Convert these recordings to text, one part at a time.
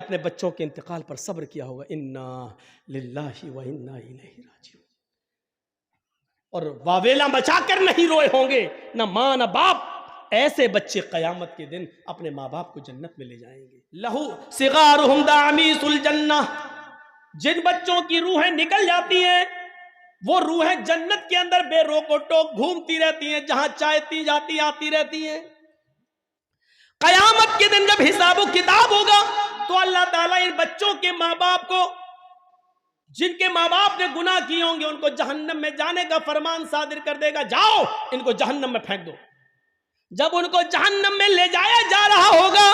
अपने बच्चों के इंतकाल पर सब्र किया होगा, इन्ना लिल्लाहि व इन्ना इलैहि राजिऊन। और वावेला मचाकर नहीं रोए होंगे, न मां न बाप। ऐसे बच्चे कयामत के दिन अपने माँ बाप को जन्नत में ले जाएंगे। लहू सिगारुहुम दामीसुल जन्नह, जिन बच्चों की रूहें निकल जाती हैं वो रूहें जन्नत के अंदर बेरोको टोक घूमती रहती हैं, जहां चाहती जाती आती रहती हैं। कयामत के दिन जब हिसाब किताब होगा तो अल्लाह ताला इन बच्चों के माँ बाप को, जिनके माँ बाप ने गुनाह किए होंगे, उनको जहन्नम में जाने का फरमान सादिर कर देगा, जाओ इनको जहन्नम में फेंक दो। जब उनको जहन्नम में ले जाया जा रहा होगा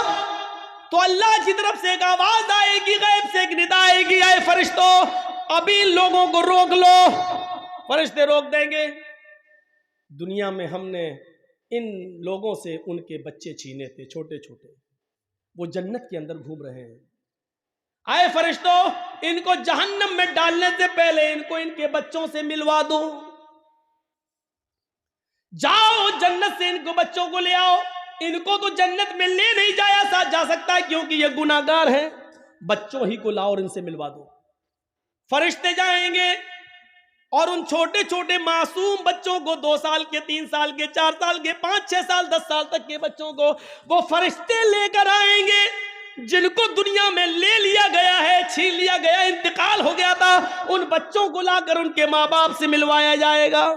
तो अल्लाह की तरफ से एक आवाज आएगी, गैब से एक निदा आएगी, आए फरिश्तों अभी इन लोगों को रोक लो। फरिश्ते रोक देंगे। दुनिया में हमने इन लोगों से उनके बच्चे छीने थे, छोटे छोटे, वो जन्नत के अंदर घूम रहे हैं। आए फरिश्तों इनको जहन्नम में डालने से पहले इनको इनके बच्चों से मिलवा दो। जाओ जन्नत से इनको बच्चों को ले आओ। इनको तो जन्नत में ले नहीं जाया जा सकता क्योंकि ये गुनाहगार हैं। बच्चों ही को लाओ और इनसे मिलवा दो। फरिश्ते जाएंगे और उन छोटे छोटे मासूम बच्चों को, 2 साल के, 3 साल के, 4 साल के, 5, 6 साल, 10 साल तक के बच्चों को वो फरिश्ते लेकर आएंगे, जिनको दुनिया में ले लिया गया है, छीन लिया गया, इंतकाल हो गया था। उन बच्चों को लाकर उनके माँ बाप से मिलवाया जाएगा।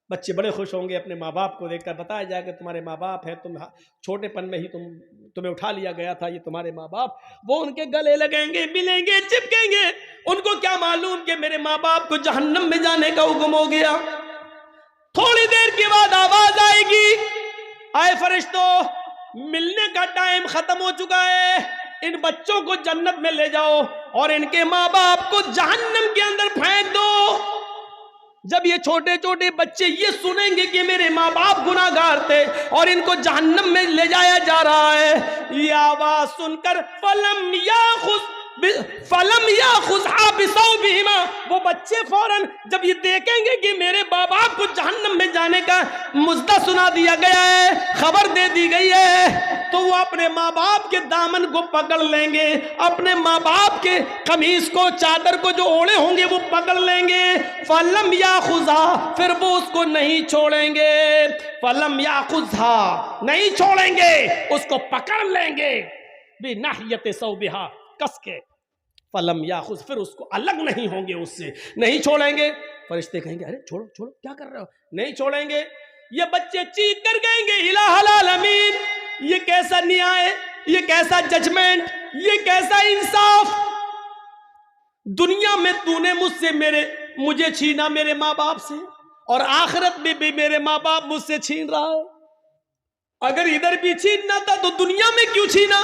बच्चे बड़े खुश होंगे अपने माँ बाप को देखकर। बताया जाएगा तुम्हारे माँ बाप है, तुम छोटेपन में ही तुम्हें उठा लिया गया था, ये तुम्हारे माँ बाप। वो उनके गले लगेंगे, मिलेंगे, चिपकेंगे। उनको क्या मालूम कि मेरे माँ बाप को जहन्नम में जाने का हुक्म हो गया। थोड़ी देर के बाद आवाज आएगी, आए फरिश्तों मिलने का टाइम खत्म हो चुका है, इन बच्चों को जन्नत में ले जाओ और इनके माँ बाप को जहन्नम के अंदर फेंक दो। जब ये छोटे छोटे बच्चे ये सुनेंगे कि मेरे माँ बाप गुनाहगार थे और इनको जहन्नम में ले जाया जा रहा है, ये आवाज सुनकर फलम या खुशा बिसौबिहिमा, वो बच्चे फौरन जब ये देखेंगे कि मेरे माँ बाप को जहन्नम में जाने का मुद्दा सुना दिया गया है, खबर दे दी गई है, तो वो अपने माँ बाप के दामन को पकड़ लेंगे, अपने माँ बाप के कमीज को, चादर को जो ओढ़े होंगे वो पकड़ लेंगे। फलम या खुजा, फिर वो उसको नहीं छोड़ेंगे। फलम या खुजा, नहीं छोड़ेंगे, उसको पकड़ लेंगे बिनाहियत सौबिहा, कस के। फलम या खुज, फिर उसको अलग नहीं होंगे, उससे नहीं छोड़ेंगे। फरिश्ते कहेंगे अरे छोड़ो छोड़ो, क्या कर रहे हो, नहीं छोड़ेंगे। ये बच्चे चीख कर कहेंगे इलाहल आमीन, ये कैसा न्याय, ये कैसा जजमेंट, ये कैसा इंसाफ। दुनिया में तूने मुझे छीना मेरे माँ बाप से, और आखिरत में भी मेरे माँ बाप मुझसे छीन रहा है। अगर इधर भी छीनना था तो दुनिया में क्यों छीना।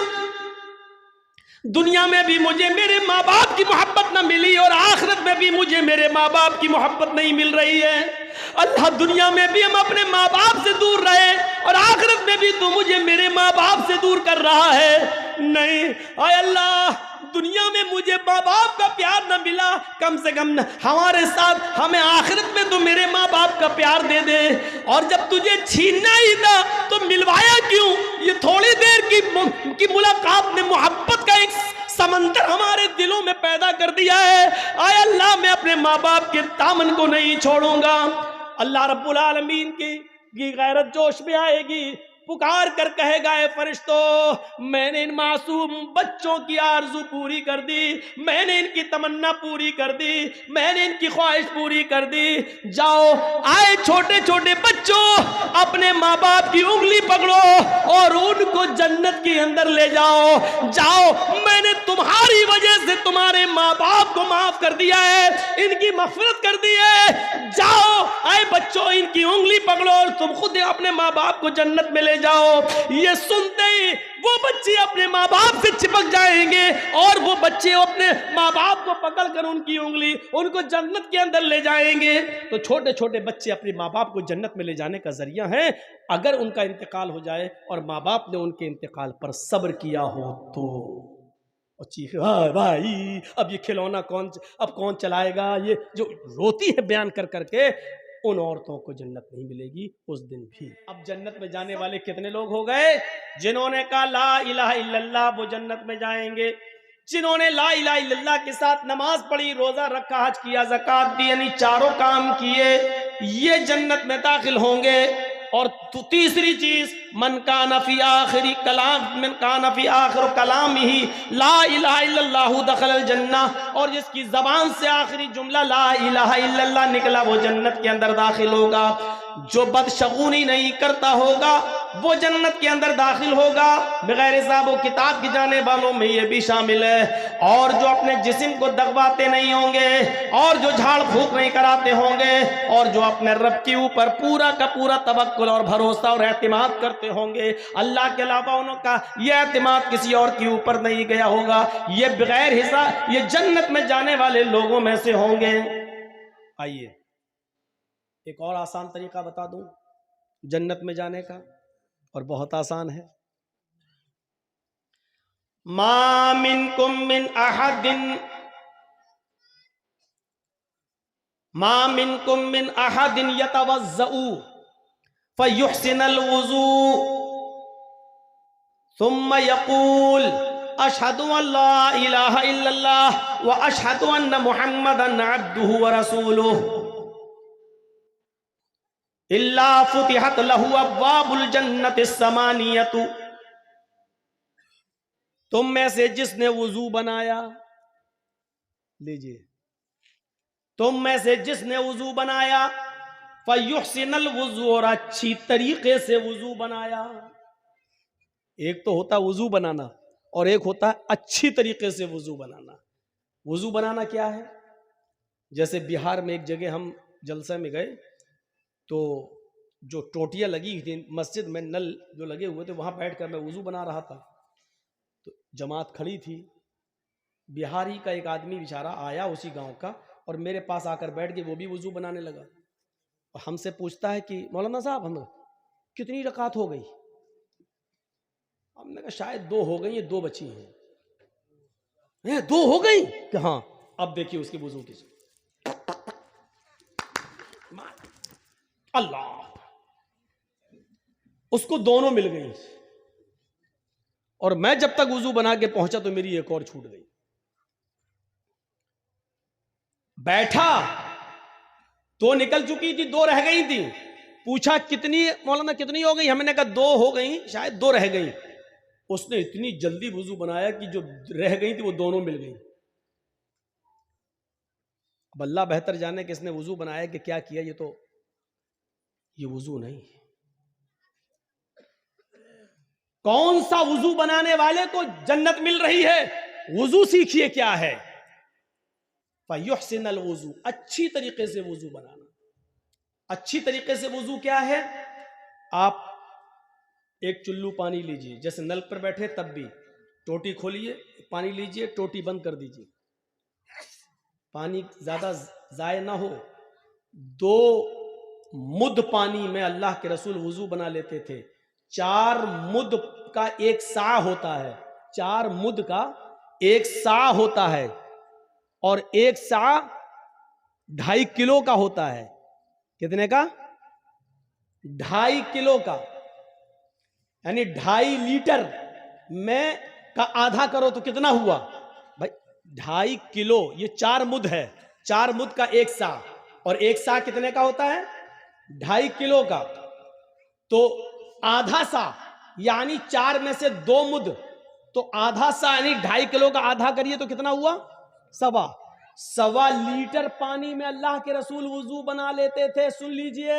दुनिया में भी मुझे मेरे माँ बाप की मोहब्बत न मिली और आखिरत में भी मुझे मेरे माँ बाप की मोहब्बत नहीं मिल रही है। अल्लाह दुनिया में भी हम अपने माँ बाप से दूर रहे और आखिरत में भी तू मुझे मेरे माँ बाप से दूर कर रहा है। नहीं आय अल्लाह, दुनिया में मुझे माँ बाप का प्यार न मिला, कम से कम हमारे साथ हमें आखिरत में तो मेरे माँ बाप का प्यार दे दे। और जब तुझे छीनना ही था तो मिलवाया क्यों। ये थोड़ी देर की मुलाकात ने मोहब्बत का एक समंदर हमारे दिलों में पैदा कर दिया है। आय अल्लाह, मैं अपने माँ बाप के दामन को नहीं छोड़ूंगा। अल्लाह रब्बुल आलमीन की गैरत जोश में आएगी, पुकार कर कहेगा ए फरिश्तों, मैंने इन मासूम बच्चों की आरज़ू पूरी कर दी, मैंने इनकी तमन्ना पूरी कर दी, मैंने इनकी ख्वाहिश पूरी कर दी। जाओ, आए छोटे छोटे बच्चों, अपने माँ बाप की उंगली पकड़ो और उनको जन्नत के अंदर ले जाओ। जाओ, मैंने तुम्हारी वजह से तुम्हारे माँ बाप को माफ कर दिया है, इनकी मग़फ़िरत कर दी है। जाओ, आए बच्चों, इनकी उंगली पकड़ो और तुम खुद अपने माँ बाप को जन्नत में ले जाओ। ये सुनते ही वो बच्चे अपने माँ बाप से चिपक जाएंगे और वो बच्चे अपने माँ बाप को पकड़कर उनकी उंगली उनको जन्नत के अंदर ले जाएंगे। तो छोटे छोटे बच्चे अपने माँ बाप को जन्नत में ले जाने का जरिया हैं, अगर उनका इंतकाल हो जाए और माँ बाप ने उनके इंतकाल पर सब्र किया हो तो। और चीखे भाई, अब ये खिलौना कौन चलाएगा। ये जो रोती है बयान कर करके, उन औरतों को जन्नत नहीं मिलेगी उस दिन भी। अब जन्नत में जाने वाले कितने लोग हो गए? जिन्होंने कहा ला इलाहा इल्लल्लाह वो जन्नत में जाएंगे। जिन्होंने ला इलाहा इल्लल्लाह के साथ नमाज पढ़ी, रोजा रखा, हज किया, ज़कात दी, यानी चारों काम किए, ये जन्नत में दाखिल होंगे। और तीसरी चीज, मन काना फी आखिरी कलाम, मन काना फी आखिर कलाम ही ला इलाहा इल्लल्लाहु दखलल जन्ना, और जिसकी जबान से आखिरी जुमला ला इलाहा इल्लल्लाह निकला वो जन्नत के अंदर दाखिल होगा। जो बदशगुनी नहीं करता होगा वो जन्नत के अंदर दाखिल होगा। बगैर हिसाब व किताब की जाने वालों में ये भी शामिल है। और जो अपने जिस्म को दगवाते नहीं होंगे, और जो झाड़ फूक नहीं कराते होंगे, और जो अपने रब के ऊपर पूरा का पूरा तवक्कुल और भरोसा और एतमाद करते होंगे, अल्लाह के अलावा उनका यह एतमाद किसी और के ऊपर नहीं गया होगा, ये बगैर हिसाब ये जन्नत में जाने वाले लोगों में से होंगे। आइए एक और आसान तरीका बता दूं जन्नत में जाने का, और बहुत आसान है। मा मिनकुम मिन अहदिन, मा मिनकुम मिन अहदिन यतवज़्ज़उ फयुहसिनुल वुज़ू सुम्मा यक़ूल अशहदु अल्ला इलाहा इल्लल्लाह व अशहदु अन्ना मुहम्मदन अब्दुहु व रसूलुहु इल्ला फुतिहत लहु अब्वाबुल जन्नतिस समानियतु। तुम में से जिसने वुजू बनाया, लीजिए, तुम में से जिसने वुजू बनाया, फयुहसिनुल वुज़ू, और अच्छी तरीके से वुजू बनाया। एक तो होता वुजू बनाना और एक होता है अच्छी तरीके से वुजू बनाना। वुजू बनाना क्या है? जैसे बिहार में एक जगह हम जलसे में गए तो जो टोटियां लगी थी मस्जिद में, नल जो लगे हुए थे, वहां बैठकर मैं वुजू बना रहा था। तो जमात खड़ी थी, बिहारी का एक आदमी बेचारा आया उसी गांव का, और मेरे पास आकर बैठ के वो भी वुजू बनाने लगा। और हमसे पूछता है कि मौलाना साहब हम कितनी रकात हो गई? हमने कहा शायद 2 हो गई, ये 2 बची हैं। 2 हो गई कि हाँ। अब देखिए उसके वुजू की, अल्लाह, उसको दोनों मिल गई। और मैं जब तक वुजू बना के पहुंचा तो मेरी एक और छूट गई। बैठा तो निकल चुकी थी, 2 रह गई थी। पूछा कितनी मौलाना कितनी हो गई? हमने कहा 2 हो गई, शायद 2 रह गई। उसने इतनी जल्दी वुजू बनाया कि जो रह गई थी वो दोनों मिल गई। अब अल्लाह बेहतर जाने कि इसने वुजू बनाया कि क्या किया, ये वुजू नहीं है। कौन सा वुजू बनाने वाले को जन्नत मिल रही है? वुजू सीखिए क्या है। फयुहसिनुल वुजू, अच्छी तरीके से वुजू बनाना। अच्छी तरीके से वुजू क्या है? आप एक चुल्लू पानी लीजिए, जैसे नल पर बैठे तब भी, टोटी खोलिए, पानी लीजिए, टोटी बंद कर दीजिए, पानी ज्यादा जाया ना हो। 2 मुद्द पानी में अल्लाह के रसूल वुजू बना लेते थे। 4 मुद्द का 1 सा होता है, 4 मुद्द का 1 सा होता है, और 1 सा 2.5 किलो का होता है। कितने का? 2.5 किलो का, यानी 2.5 लीटर में का आधा करो तो कितना हुआ भाई? 2.5 किलो। ये 4 मुद्द है, 4 मुद्द का 1 सा, और 1 सा कितने का होता है? 2.5 किलो का। तो आधा सा यानी 4 में से 2 मुद्द, तो आधा सा यानी 2.5 किलो का आधा करिए तो कितना हुआ? 1.25 लीटर पानी में अल्लाह के रसूल वुजू बना लेते थे। सुन लीजिए,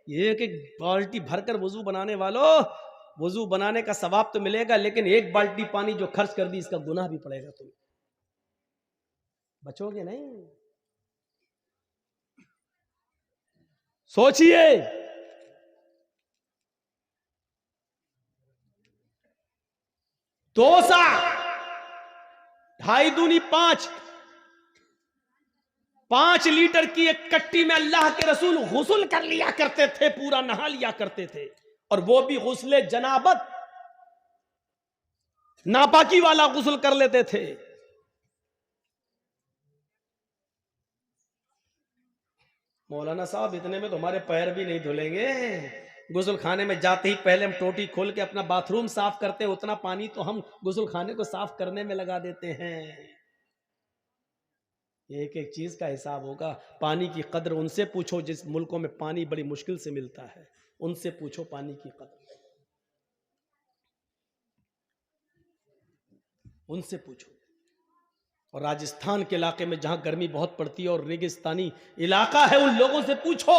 एक एक बाल्टी भरकर वुजू बनाने वालों, वुजू बनाने का सवाब तो मिलेगा, लेकिन एक बाल्टी पानी जो खर्च कर दी इसका गुनाह भी पड़ेगा। तुम बचोगे नहीं। सोचिए, दो सा 2.5 दूनी 5 लीटर की एक कट्टी में अल्लाह के रसूल गुस्ल कर लिया करते थे, पूरा नहा लिया करते थे। और वो भी गुस्ले जनाबत, नापाकी वाला गुस्ल कर लेते थे। मौलाना साहब इतने में तो हमारे पैर भी नहीं धुलेंगे, गुस्ल खाने में जाते ही पहले हम टोटी खोल के अपना बाथरूम साफ करते हैं, उतना पानी तो हम गुस्ल खाने को साफ करने में लगा देते हैं। एक एक चीज का हिसाब होगा। पानी की कदर उनसे पूछो जिस मुल्कों में पानी बड़ी मुश्किल से मिलता है, उनसे पूछो पानी की कदर, उनसे पूछो। और राजस्थान के इलाके में जहां गर्मी बहुत पड़ती है और रेगिस्तानी इलाका है, उन लोगों से पूछो।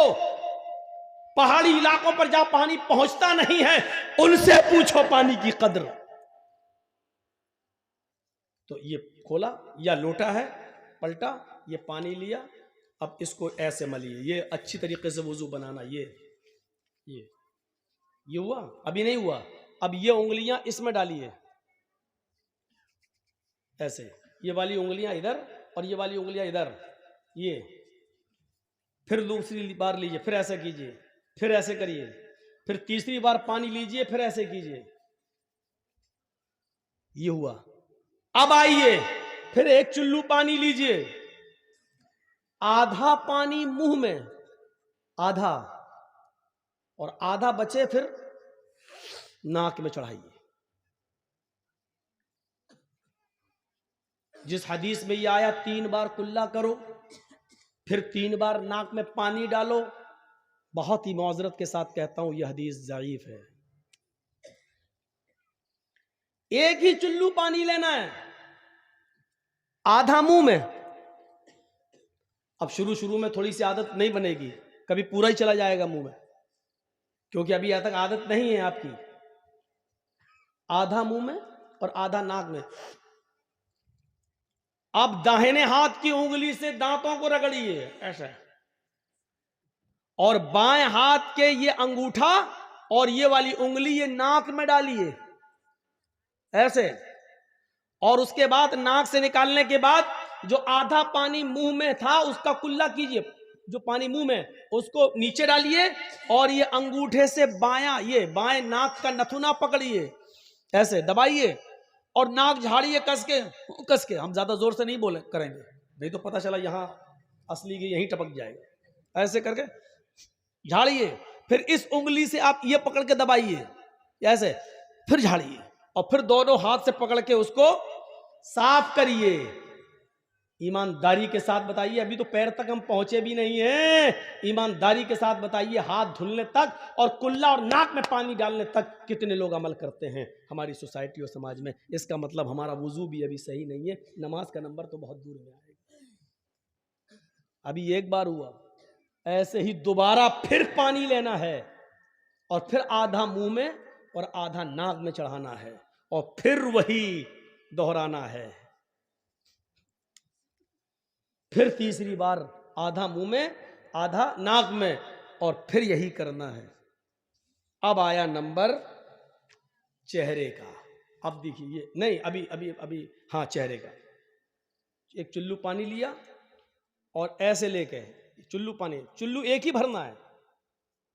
पहाड़ी इलाकों पर जहां पानी पहुंचता नहीं है, उनसे पूछो पानी की कदर। तो ये खोला या लोटा है, पलटा, ये पानी लिया, अब इसको ऐसे मलिए, ये अच्छी तरीके से वुजू बनाना। ये हुआ? अभी नहीं हुआ। अब ये उंगलियां इसमें डालिए ऐसे, ये वाली उंगलियां इधर और ये वाली उंगलियां इधर, ये। फिर दूसरी बार लीजिए, फिर ऐसे कीजिए, फिर ऐसे करिए, फिर तीसरी बार पानी लीजिए, फिर ऐसे कीजिए। ये हुआ। अब आइए, फिर एक चुल्लू पानी लीजिए, आधा पानी मुंह में, आधा, और आधा बचे फिर नाक में चढ़ाइए। जिस हदीस में ये आया 3 बार कुल्ला करो, फिर 3 बार नाक में पानी डालो, बहुत ही मौजरत के साथ कहता हूं यह हदीस ज़ईफ है। एक ही चुल्लू पानी लेना है, आधा मुंह में। अब शुरू में थोड़ी सी आदत नहीं बनेगी, कभी पूरा ही चला जाएगा मुंह में, क्योंकि अभी यहां तक आदत नहीं है आपकी। आधा मुंह में और आधा नाक में। अब दाहिने हाथ की उंगली से दांतों को रगड़िए ऐसे, और बाएं हाथ के ये अंगूठा और ये वाली उंगली ये नाक में डालिए ऐसे, और उसके बाद नाक से निकालने के बाद जो आधा पानी मुंह में था उसका कुल्ला कीजिए, जो पानी मुंह में उसको नीचे डालिए, और ये अंगूठे से बायां, ये बाएं नाक का नथुना पकड़िए ऐसे, दबाइए और नाक झाड़िए कस के। हम ज्यादा जोर से नहीं बोले करेंगे, नहीं तो पता चला यहां असली की यहीं टपक जाएगा। ऐसे करके झाड़िए, फिर इस उंगली से आप ये पकड़ के दबाइए ऐसे, फिर झाड़िए, और फिर दोनों हाथ से पकड़ के उसको साफ करिए। ईमानदारी के साथ बताइए, अभी तो पैर तक हम पहुंचे भी नहीं हैं। ईमानदारी के साथ बताइए, हाथ धुलने तक और कुल्ला और नाक में पानी डालने तक कितने लोग अमल करते हैं हमारी सोसाइटी और समाज में। इसका मतलब हमारा वुजू भी अभी सही नहीं है, नमाज का नंबर तो बहुत दूर में आएगा। अभी एक बार हुआ, ऐसे ही दोबारा फिर पानी लेना है, और फिर आधा मुंह में और आधा नाक में चढ़ाना है, और फिर वही दोहराना है। फिर तीसरी बार आधा मुंह में आधा नाक में, और फिर यही करना है। अब आया नंबर चेहरे का। अब देखिए, ये नहीं, अभी अभी अभी हाँ, चेहरे का। एक चुल्लू पानी लिया और ऐसे लेके, चुल्लू पानी, चुल्लू एक ही भरना है।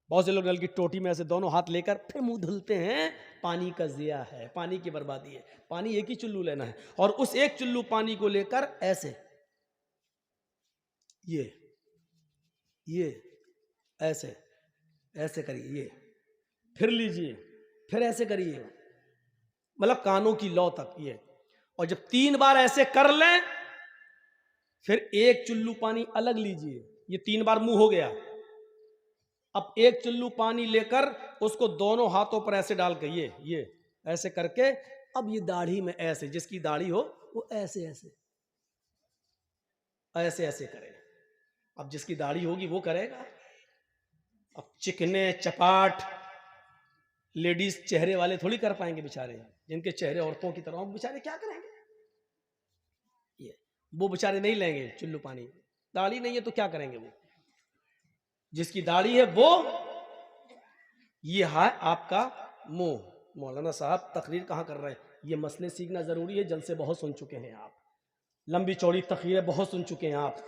बहुत से लोग नल की टोटी में ऐसे दोनों हाथ लेकर फिर मुंह धुलते हैं, पानी का ज़िया है, पानी की बर्बादी है। पानी एक ही चुल्लू लेना है, और उस एक चुल्लू पानी को लेकर ऐसे, ये ऐसे ऐसे करिए, ये फिर लीजिए, फिर ऐसे करिए, मतलब कानों की लौ तक ये। और जब 3 बार ऐसे कर लें, फिर एक चुल्लू पानी अलग लीजिए। ये 3 बार मुंह हो गया। अब एक चुल्लू पानी लेकर उसको दोनों हाथों पर ऐसे डाल के, ये ऐसे करके, अब ये दाढ़ी में ऐसे, जिसकी दाढ़ी हो वो ऐसे ऐसे ऐसे ऐसे करे। अब जिसकी दाढ़ी होगी वो करेगा। अब चिकने चपाट लेडीज चेहरे वाले थोड़ी कर पाएंगे बेचारे, जिनके चेहरे औरतों की तरह, बेचारे क्या करेंगे? वो बेचारे नहीं लेंगे चुल्लू पानी, दाढ़ी नहीं है तो क्या करेंगे वो? जिसकी दाढ़ी है वो, ये है आपका मुंह। मौलाना साहब तकरीर कहाँ कर रहे हैं? ये मसले सीखना जरूरी है। जलसे बहुत सुन चुके हैं आप, लंबी चौड़ी तकरीरें बहुत सुन चुके हैं आप।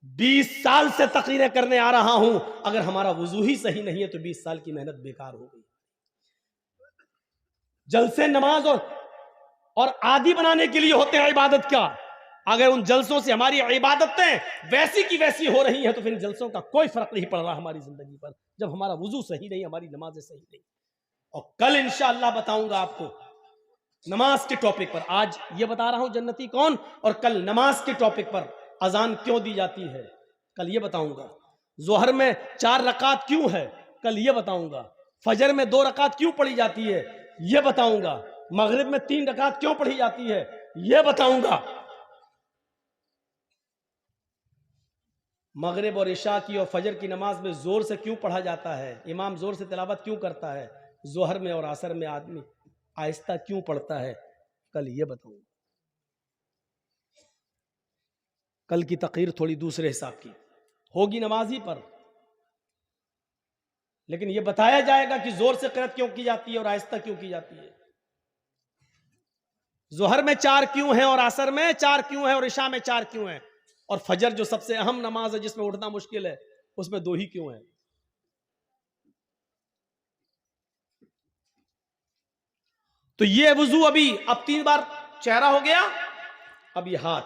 20 साल से तकरीरें करने आ रहा हूं। अगर हमारा वुजू ही सही नहीं है तो 20 साल की मेहनत बेकार हो गई। जलसे नमाज और आदि बनाने के लिए होते हैं इबादत का। अगर उन जलसों से हमारी इबादतें वैसी की वैसी हो रही हैं तो फिर इन जलसों का कोई फर्क नहीं पड़ रहा हमारी जिंदगी पर, जब हमारा वुजू सही नहीं, हमारी नमाजें सही नहीं। और कल इंशाअल्लाह बताऊंगा आपको नमाज के टॉपिक पर। आज ये बता रहा हूं जन्नती कौन, और कल नमाज के टॉपिक पर अजान क्यों दी जाती है, कल ये बताऊंगा। जोहर में 4 रकात क्यों है, कल ये बताऊंगा। फजर में 2 रकात क्यों पढ़ी जाती है, ये बताऊंगा। मगरिब में 3 रकात क्यों पढ़ी जाती है, ये बताऊंगा। मगरिब और इशा की और फजर की नमाज में जोर से क्यों पढ़ा जाता है, इमाम जोर से तिलावत क्यों करता है, जोहर में और असर में आदमी आहिस्ता क्यों पढ़ता है, कल ये बताऊंगा। कल की तकरीर थोड़ी दूसरे हिसाब की होगी नमाजी पर, लेकिन यह बताया जाएगा कि जोर से क़िरात क्यों की जाती है और आहिस्ता क्यों की जाती है। जोहर में 4 क्यों है और असर में 4 क्यों है और इशा में 4 क्यों है, और फजर जो सबसे अहम नमाज है जिसमें उठना मुश्किल है उसमें 2 ही क्यों है। तो ये वुजू अभी अब 3 बार चेहरा हो गया, अब ये हाथ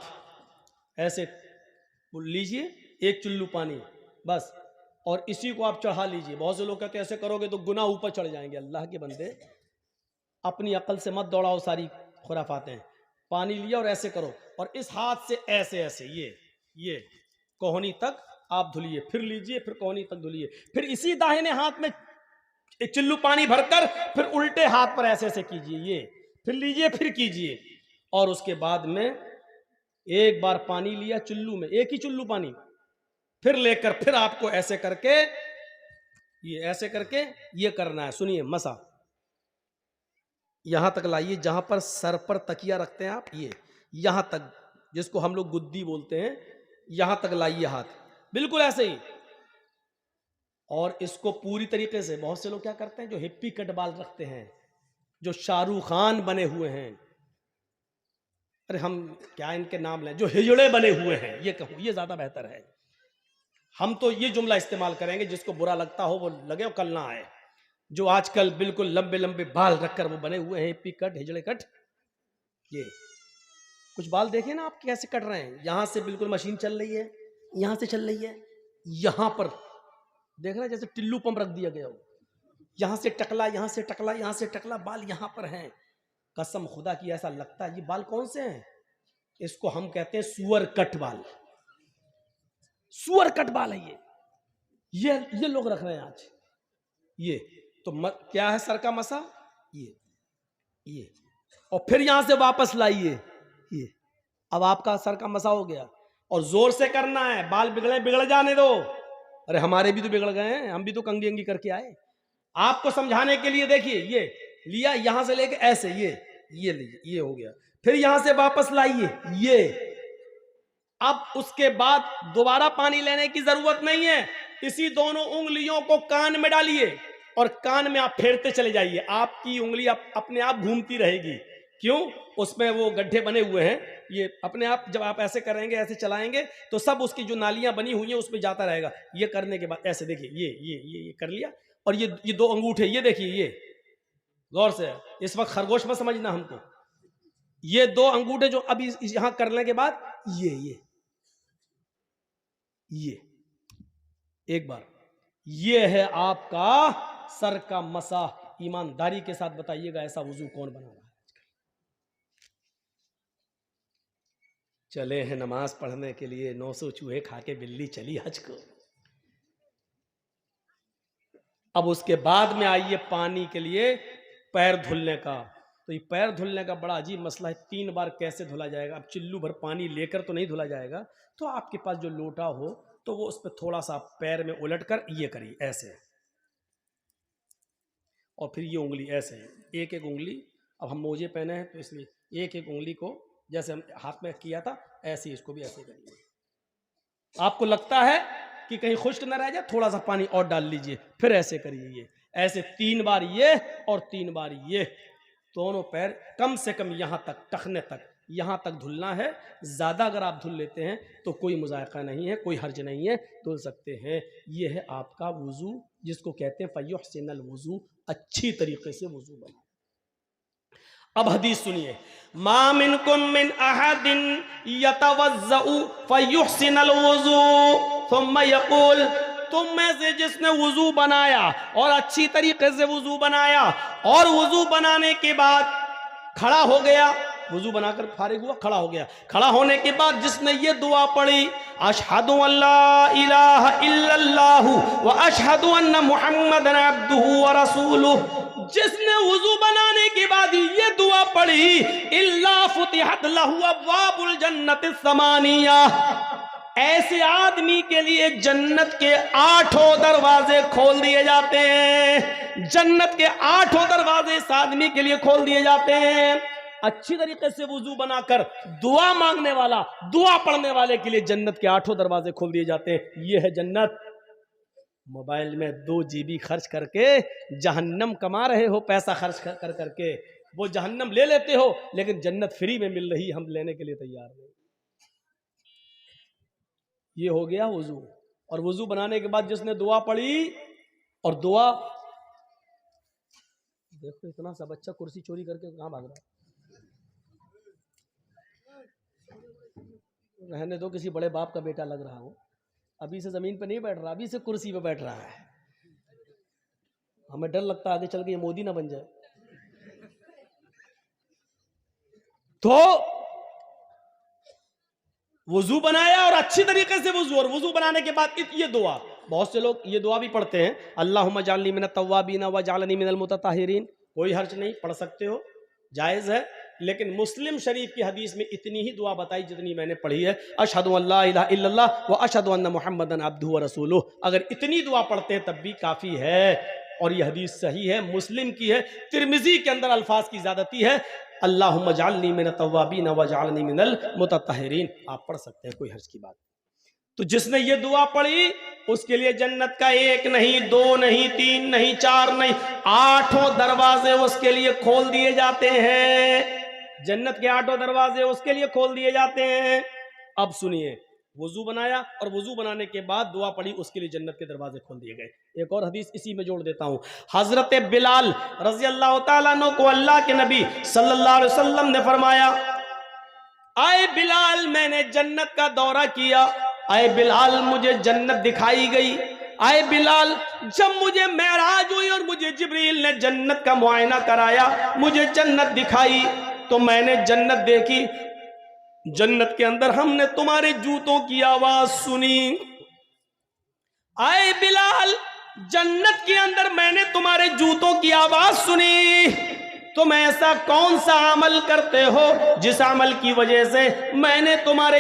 ऐसे लीजिए, 1 चुल्लू पानी बस, और इसी को आप चढ़ा लीजिए। बहुत से लोग कहते हैं ऐसे करोगे तो गुनाह ऊपर चढ़ जाएंगे। अल्लाह के बंदे, अपनी अकल से मत दौड़ाओ सारी खुराफातें। पानी लिया और ऐसे करो, और इस हाथ से ऐसे ऐसे ये कोहनी तक आप धुलिए, फिर लीजिए, फिर कोहनी तक धुलिए, फिर इसी दाहिने हाथ में 1 चुल्लू पानी भरकर फिर उल्टे हाथ पर ऐसे ऐसे कीजिए, ये फिर लीजिए, फिर कीजिए। और उसके बाद में एक बार पानी लिया चुल्लू में, 1 ही चुल्लू पानी, फिर लेकर फिर आपको ऐसे करके ऐसे करके ये करना है। सुनिए, मसा यहां तक लाइए, जहां पर सर पर तकिया रखते हैं आप, ये यहां तक, जिसको हम लोग गुद्दी बोलते हैं, यहां तक लाइए हाथ, बिल्कुल ऐसे ही। और इसको पूरी तरीके से, बहुत से लोग क्या करते हैं जो हिप्पी कट बाल रखते हैं, जो शाहरुख खान बने हुए हैं, अरे हम क्या इनके नाम लें, जो हिजड़े बने हुए हैं, ये कहूं, ये ज्यादा बेहतर है। हम तो ये जुमला इस्तेमाल करेंगे, जिसको बुरा लगता हो वो लगे और कल ना आए। जो आजकल बिल्कुल लंबे लंबे बाल रखकर वो बने हुए हैं, हिप्पी कट, हिजड़े कट, ये कुछ बाल देखिए ना आप कैसे कट रहे हैं। यहां से बिल्कुल मशीन चल रही है, यहां से चल रही है, यहां पर देख रहे हैं जैसे टिल्लू पंप रख दिया गया हो, यहां से टकला, यहां से टकला, यहां से टकला, बाल यहां पर हैं। कसम खुदा की ऐसा लगता है ये बाल कौन से हैं, इसको हम कहते हैं सुअर कट बाल, सुअर कट बाल है ये लोग रख रहे हैं आज। ये तो क्या है, सर का मसा, ये और फिर यहां से वापस लाइए, ये अब आपका सर का मसा हो गया। और जोर से करना है, बाल बिगड़ जाने दो। अरे हमारे भी तो बिगड़ गए हैं, हम भी तो कंगी अंगी करके आए। आपको समझाने के लिए देखिए, ये लिया, यहां से लेके ऐसे, ये लीजिए, ये हो गया, फिर यहां से वापस लाइए, ये। अब उसके बाद दोबारा पानी लेने की जरूरत नहीं है, इसी दोनों उंगलियों को कान में डालिए और कान में आप फेरते चले जाइए। आपकी उंगली अपने आप घूमती रहेगी। क्यों? उसमें वो गड्ढे बने हुए हैं, ये अपने आप जब आप ऐसे करेंगे, ऐसे चलाएंगे तो सब उसकी जो नालियां बनी हुई हैं उसमें जाता रहेगा। ये करने के बाद ऐसे देखिए, ये कर लिया, और ये 2 अंगूठे, ये देखिए, ये गौर से, इस वक्त खरगोश मत समझना हमको, ये 2 अंगूठे जो अभी यहां करने के बाद ये एक बार, ये है आपका सर का मसा। ईमानदारी के साथ बताइएगा ऐसा वुजू कौन बना रहा है आजकल? चले हैं नमाज पढ़ने के लिए, 900 चूहे खा के बिल्ली चली हज को। अब उसके बाद में आइए पानी के लिए पैर धुलने का। तो ये पैर धुलने का बड़ा अजीब मसला है, 3 बार कैसे धुला जाएगा? अब चिल्लू भर पानी लेकर तो नहीं धुला जाएगा, तो आपके पास जो लोटा हो तो वो उस पर थोड़ा सा पैर में उलट कर ये करिए ऐसे, और फिर ये उंगली ऐसे, एक एक उंगली, अब हम मोजे पहने हैं तो इसलिए एक एक उंगली को जैसे हम हाथ में किया था ऐसे ही इसको भी ऐसे करिए। आपको लगता है कि कहीं खुश्क न रह जाए, थोड़ा सा पानी और डाल लीजिए, फिर ऐसे करिए, ये ऐसे 3 बार ये और 3 बार ये, दोनों पैर कम से कम यहां तक, टखने तक, यहां तक धुलना है। ज्यादा अगर आप धुल लेते हैं तो कोई मुजायका नहीं है, कोई हर्ज नहीं है, धुल सकते हैं। ये है आपका वुजू, जिसको कहते हैं फयुहसिनुल वुजू, अच्छी तरीके से वुजू बना। अब हदीस सुनिए, मा मिनकुम मिन अहदिन यतवज़्ज़उ फयुहसिनुल वुज़ू थुम्मा यक़ूल, तुम में से जिसने वुज़ू बनाया और अच्छी तरीके से वुज़ू बनाया और वुज़ू बनाने के बाद खड़ा हो गया, वुज़ू बनाकर फारिग हुआ, खड़ा हो गया, खड़ा होने के बाद जिसने ये दुआ पढ़ी, अशहदु अल्ला इलाहा इल्लल्लाहु व अशहदु अन्ना मुहम्मदन अब्दुहु व रसूलुहु, जिसने वुज़ू बनाने के बाद ये दुआ पढ़ी, इल्ला फुतिहत लहु अब्वाबुल जन्नति समानिया, ऐसे आदमी के लिए जन्नत के 8 दरवाजे खोल दिए जाते हैं। जन्नत के 8 दरवाजे इस आदमी के लिए खोल दिए जाते हैं। अच्छी तरीके से वुजू बनाकर दुआ मांगने वाला, दुआ पढ़ने वाले के लिए जन्नत के 8 दरवाजे खोल दिए जाते हैं। ये है जन्नत। मोबाइल में 2 GB खर्च करके जहन्नम कमा रहे हो, पैसा खर्च कर करके वो जहन्नम ले लेते हो, लेकिन जन्नत फ्री में मिल रही, हम लेने के लिए तैयार नहीं। ये हो गया वुजू। और वुजू बनाने के बाद जिसने दुआ पढ़ी, और दुआ देखो इतना सा बच्चा कुर्सी चोरी करके कहाँ भाग रहा है, रहने दो, किसी बड़े बाप का बेटा लग रहा हो, अभी से जमीन पे नहीं बैठ रहा, अभी से कुर्सी पे बैठ रहा है। हमें डर लगता है आगे चल के ये मोदी ना बन जाए। तो वुजू बनाया और अच्छी तरीके से वुजू, और वुजू बनाने के बाद ये दुआ, बहुत से लोग ये दुआ भी पढ़ते हैं, अल्लाहुम्मा जालनी मिनत तव्वाबीन व जालनी मिनल मुतताहिरीन। कोई हर्ज नहीं, पढ़ सकते हो, जायज़ है। लेकिन मुस्लिम शरीफ की हदीस में इतनी ही दुआ बताई जितनी मैंने पढ़ी है, अशहदु अल्ला इलाहा इल्लल्लाह व अशहदु अन्ना मुहम्मदन अब्दुहु व रसूलुहु। अगर इतनी दुआ पढ़ते हैं तब भी काफ़ी है, और ये हदीस सही है, मुस्लिम की है। तिरमिज़ी के अंदर अल्फाज की ज़्यादती है, अल्लाहुम्मा जालनी मिनत तव्वाबीन व जालनी मिनल मुतताहिरीन। आप पढ़ सकते हैं, कोई हर्ज की बात। तो जिसने ये दुआ पढ़ी उसके लिए जन्नत का 1 नहीं, 2 नहीं, 3 नहीं, 4 नहीं, 8 दरवाजे उसके लिए खोल दिए जाते हैं। जन्नत के 8 दरवाजे उसके लिए खोल दिए जाते हैं। अब सुनिए, वुजू बनाया और वुजू बनाने के बाद दुआ पढ़ी, उसके लिए जन्नत के दरवाजे खोल दिए गए। एक और हदीस इसी में जोड़ देता हूं। हजरत बिलाल रजी अल्लाह तआला अन्हु को अल्लाह के नबी सल्लल्लाहु अलैहि वसल्लम ने फरमाया, आए बिलाल मैंने जन्नत का दौरा किया, आए बिलाल मुझे जन्नत दिखाई गई, आए बिलाल जब मुझे मेराज हुई और मुझे जिब्रील ने जन्नत का मुआयना कराया, मुझे जन्नत दिखाई, तो मैंने जन्नत देखी। जन्नत के अंदर हमने तुम्हारे जूतों की आवाज सुनी। आए बिलाल जन्नत के अंदर मैंने तुम्हारे जूतों की आवाज सुनी। तुम ऐसा कौन सा अमल करते हो जिस अमल की वजह से मैंने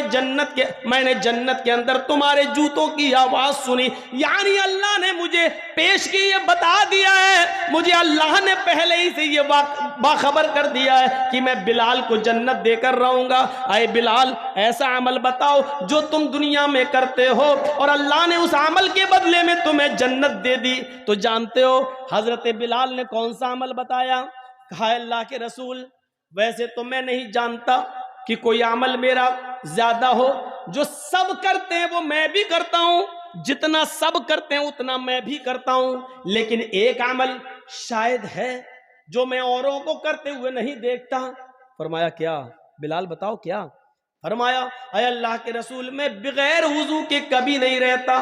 जन्नत के अंदर तुम्हारे जूतों की आवाज सुनी। यानी अल्लाह ने मुझे पेश की, ये बता दिया है, मुझे अल्लाह ने पहले ही से ये बाखबर कर दिया है कि मैं बिलाल को जन्नत देकर रहूंगा। आए बिलाल ऐसा अमल बताओ जो तुम दुनिया में करते हो और अल्लाह ने उस अमल के बदले में तुम्हें जन्नत दे दी। तो जानते हो हजरत बिलाल ने कौन सा अमल बताया? कहा अल्लाह के रसूल वैसे तो मैं नहीं जानता कि कोई अमल मेरा ज्यादा हो, जो सब करते हैं वो मैं भी करता हूं, जितना सब करते हैं उतना मैं भी करता हूं, लेकिन एक अमल शायद है जो मैं औरों को करते हुए नहीं देखता। फरमाया क्या? बिलाल बताओ क्या? फरमाया अय अल्लाह के रसूल मैं बगैर वुजू के कभी नहीं रहता,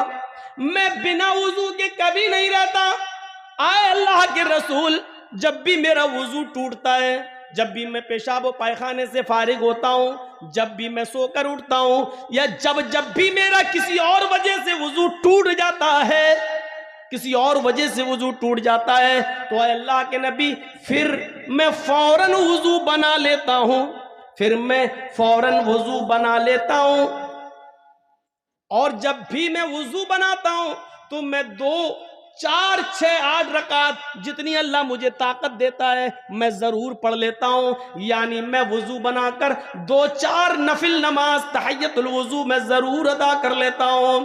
मैं बिना वुजू के कभी नहीं रहता। आए अल्लाह के रसूल जब भी मेरा वुजू टूटता है, जब भी मैं पेशाब और पायखाने से फारिग होता हूं, जब भी मैं सोकर उठता हूं, या जब भी मेरा किसी और वजह से वुजू टूट जाता है, किसी और वजह से वुजू टूट जाता है, तो अल्लाह के नबी फिर मैं फौरन वुजू बना लेता हूं, फिर मैं फौरन वुजू बना लेता हूं। और जब भी मैं वुजू बनाता हूं तो मैं 2, 4, 6, 8 रकात जितनी अल्लाह मुझे ताकत देता है मैं जरूर पढ़ लेता हूं। यानी मैं वुजू बनाकर 2, 4 नफिल नमाज तहय्युतुल वुजू मैं जरूर अदा कर लेता हूं।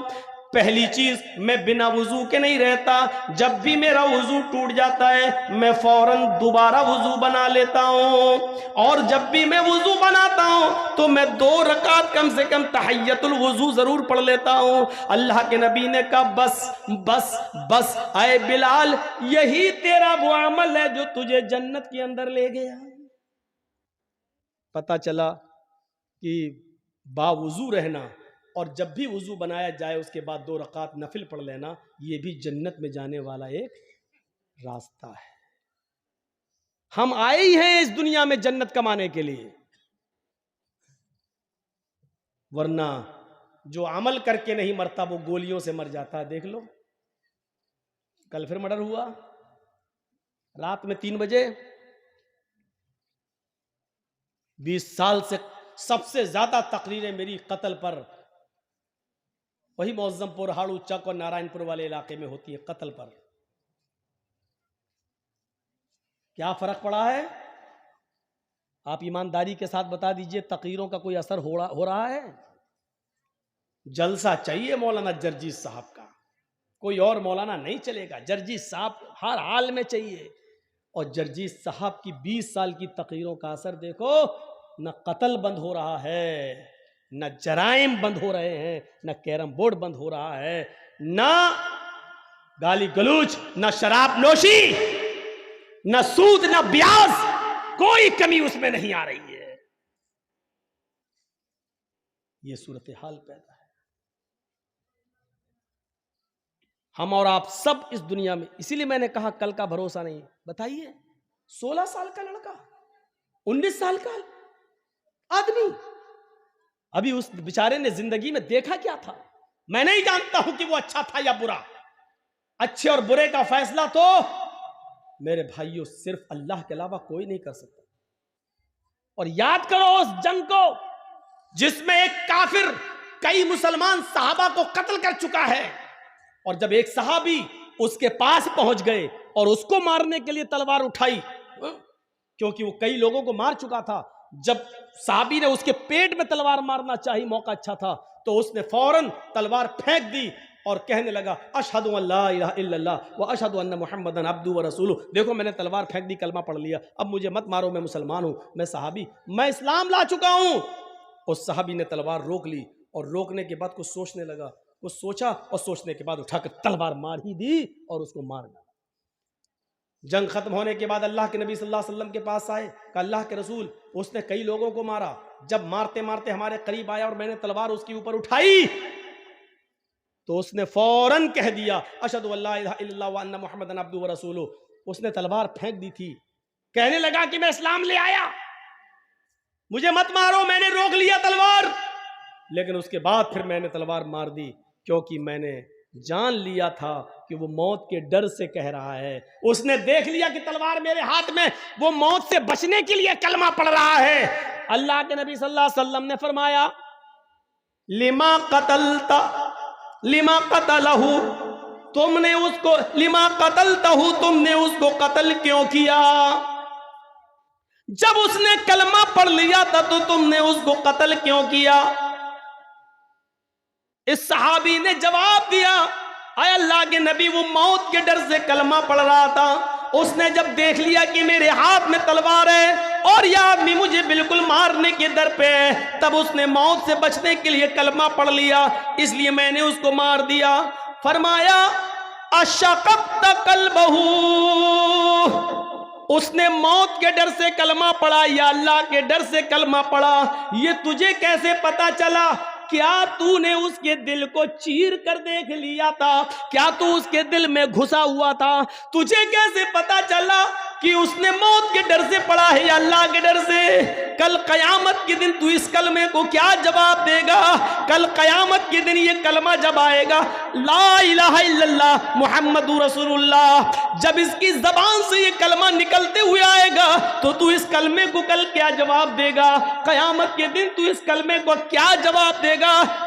पहली चीज मैं बिना वुजू के नहीं रहता, जब भी मेरा वुजू टूट जाता है मैं फौरन दोबारा वुजू बना लेता हूं, और जब भी मैं वुजू बनाता हूं तो मैं 2 रकात कम से कम तहय्युतुल वुजू जरूर पढ़ लेता हूं। अल्लाह के नबी ने कहा बस बस बस आए बिलाल यही तेरा वो अमल है जो तुझे जन्नत के अंदर ले गया। पता चला कि बावुजू रहना और जब भी वुजू बनाया जाए उसके बाद 2 रकात नफिल पढ़ लेना, ये भी जन्नत में जाने वाला एक रास्ता है। हम आए ही हैं इस दुनिया में जन्नत कमाने के लिए, वरना जो अमल करके नहीं मरता वो गोलियों से मर जाता है। देख लो, कल फिर मर्डर हुआ रात में 3 बजे। 20 साल से सबसे ज्यादा तकरीरें मेरी कत्ल पर वही मौजमपुर, हाड़ू चक और नारायणपुर वाले इलाके में होती है, कत्ल पर। क्या फर्क पड़ा है? आप ईमानदारी के साथ बता दीजिए, तकरीरों का कोई असर हो रहा है? जलसा चाहिए मौलाना जर्जीस साहब का, कोई और मौलाना नहीं चलेगा, जर्जीस साहब हर हाल में चाहिए। और जर्जीस साहब की 20 साल की तकरीरों का असर देखो, न कत्ल बंद हो रहा है, न जराइम बंद हो रहे हैं, न कैरम बोर्ड बंद हो रहा है, न गाली गलूच, न शराब नोशी, न सूद, न ब्याज, कोई कमी उसमें नहीं आ रही है। ये सूरत हाल पैदा है। हम और आप सब इस दुनिया में, इसीलिए मैंने कहा कल का भरोसा नहीं। बताइए, 16 साल का लड़का, 19 साल का आदमी, अभी उस बेचारे ने जिंदगी में देखा क्या था? मैं नहीं जानता हूं कि वो अच्छा था या बुरा। अच्छे और बुरे का फैसला तो मेरे भाइयों सिर्फ अल्लाह के अलावा कोई नहीं कर सकता। और याद करो उस जंग को जिसमें एक काफिर कई मुसलमान सहाबा को कत्ल कर चुका है, और जब एक सहाबी उसके पास पहुंच गए और उसको मारने के लिए तलवार उठाई, क्योंकि वो कई लोगों को मार चुका था, जब सहाबी ने उसके पेट में तलवार मारना चाहिए, मौका अच्छा था, तो उसने फौरन तलवार फेंक दी और कहने लगा अशहदु अल्ला इलाहा इल्लल्लाह व अशहदु अन्ना मुहम्मदन अब्दुहु व रसूलुहु। देखो मैंने तलवार फेंक दी, कलमा पढ़ लिया, अब मुझे मत मारो, मैं मुसलमान हूं, मैं सहाबी, मैं इस्लाम ला चुका हूं। उस सहाबी ने तलवार रोक ली और रोकने के बाद कुछ सोचने लगा, कुछ सोचा और सोचने के बाद उठाकर तलवार मार ही दी और उसको मार डाला। जंग खत्म होने के बाद अल्लाह के नबी सल्लल्लाहु अलैहि वसल्लम के पास आए, कहा अल्लाह के रसूल, उसने कई लोगों को मारा, जब मारते मारते हमारे करीब आया और मैंने तलवार उसके ऊपर उठाई तो उसने फौरन कह दिया अशहदु अल्ला इलाहा इल्लल्लाह व अन्ना मुहम्मदन अब्दुहु व रसूलुहु। उसने तलवार फेंक दी थी, कहने लगा कि मैं इस्लाम ले आया, मुझे मत मारो, मैंने रोक लिया तलवार, लेकिन उसके बाद फिर मैंने तलवार मार दी, क्योंकि मैंने जान लिया था कि वो मौत के डर से कह रहा है। उसने देख लिया कि तलवार मेरे हाथ में, वो मौत से बचने के लिए कलमा पढ़ रहा है। अल्लाह के नबी सल्लल्लाहु अलैहि वसल्लम ने फरमाया लिमा कतलता लिमा कतलहू, तुमने उसको, लिमा कतलतहू, तुमने उसको कत्ल क्यों किया? जब उसने कलमा पढ़ लिया था तो तुमने उसको कत्ल क्यों किया? इस सहाबी ने जवाब दिया, आय अल्लाह के नबी, वो मौत के डर से कलमा पढ़ रहा था, उसने जब देख लिया कि मेरे हाथ में तलवार है और यह आदमी मुझे बिल्कुल मारने के दर पे है, तब उसने मौत से बचने के लिए कलमा पढ़ लिया, इसलिए मैंने उसको मार दिया। फरमाया अशक़क़्त क़ल्बहू, उसने मौत के डर से कलमा पढ़ा या अल्लाह के डर से कलमा पढ़ा, ये तुझे कैसे पता चला? क्या तूने उसके दिल को चीर कर देख लिया था? क्या तू उसके दिल में घुसा हुआ था? तुझे कैसे पता चला कि उसने मौत के डर से पढ़ा है या अल्लाह के डर से? कल कयामत के दिन तू इस कलमे को क्या जवाब देगा? कल कयामत के दिन ये कलमा जब आएगा, ला इलाहा इल्लल्लाह मुहम्मदुर रसूलुल्लाह, जब इसकी जबान से ये कलमा निकलते हुए आएगा तो तू इस कलमे को कल क्या जवाब देगा? कयामत के दिन तू इस कलमे को क्या जवाब देगा?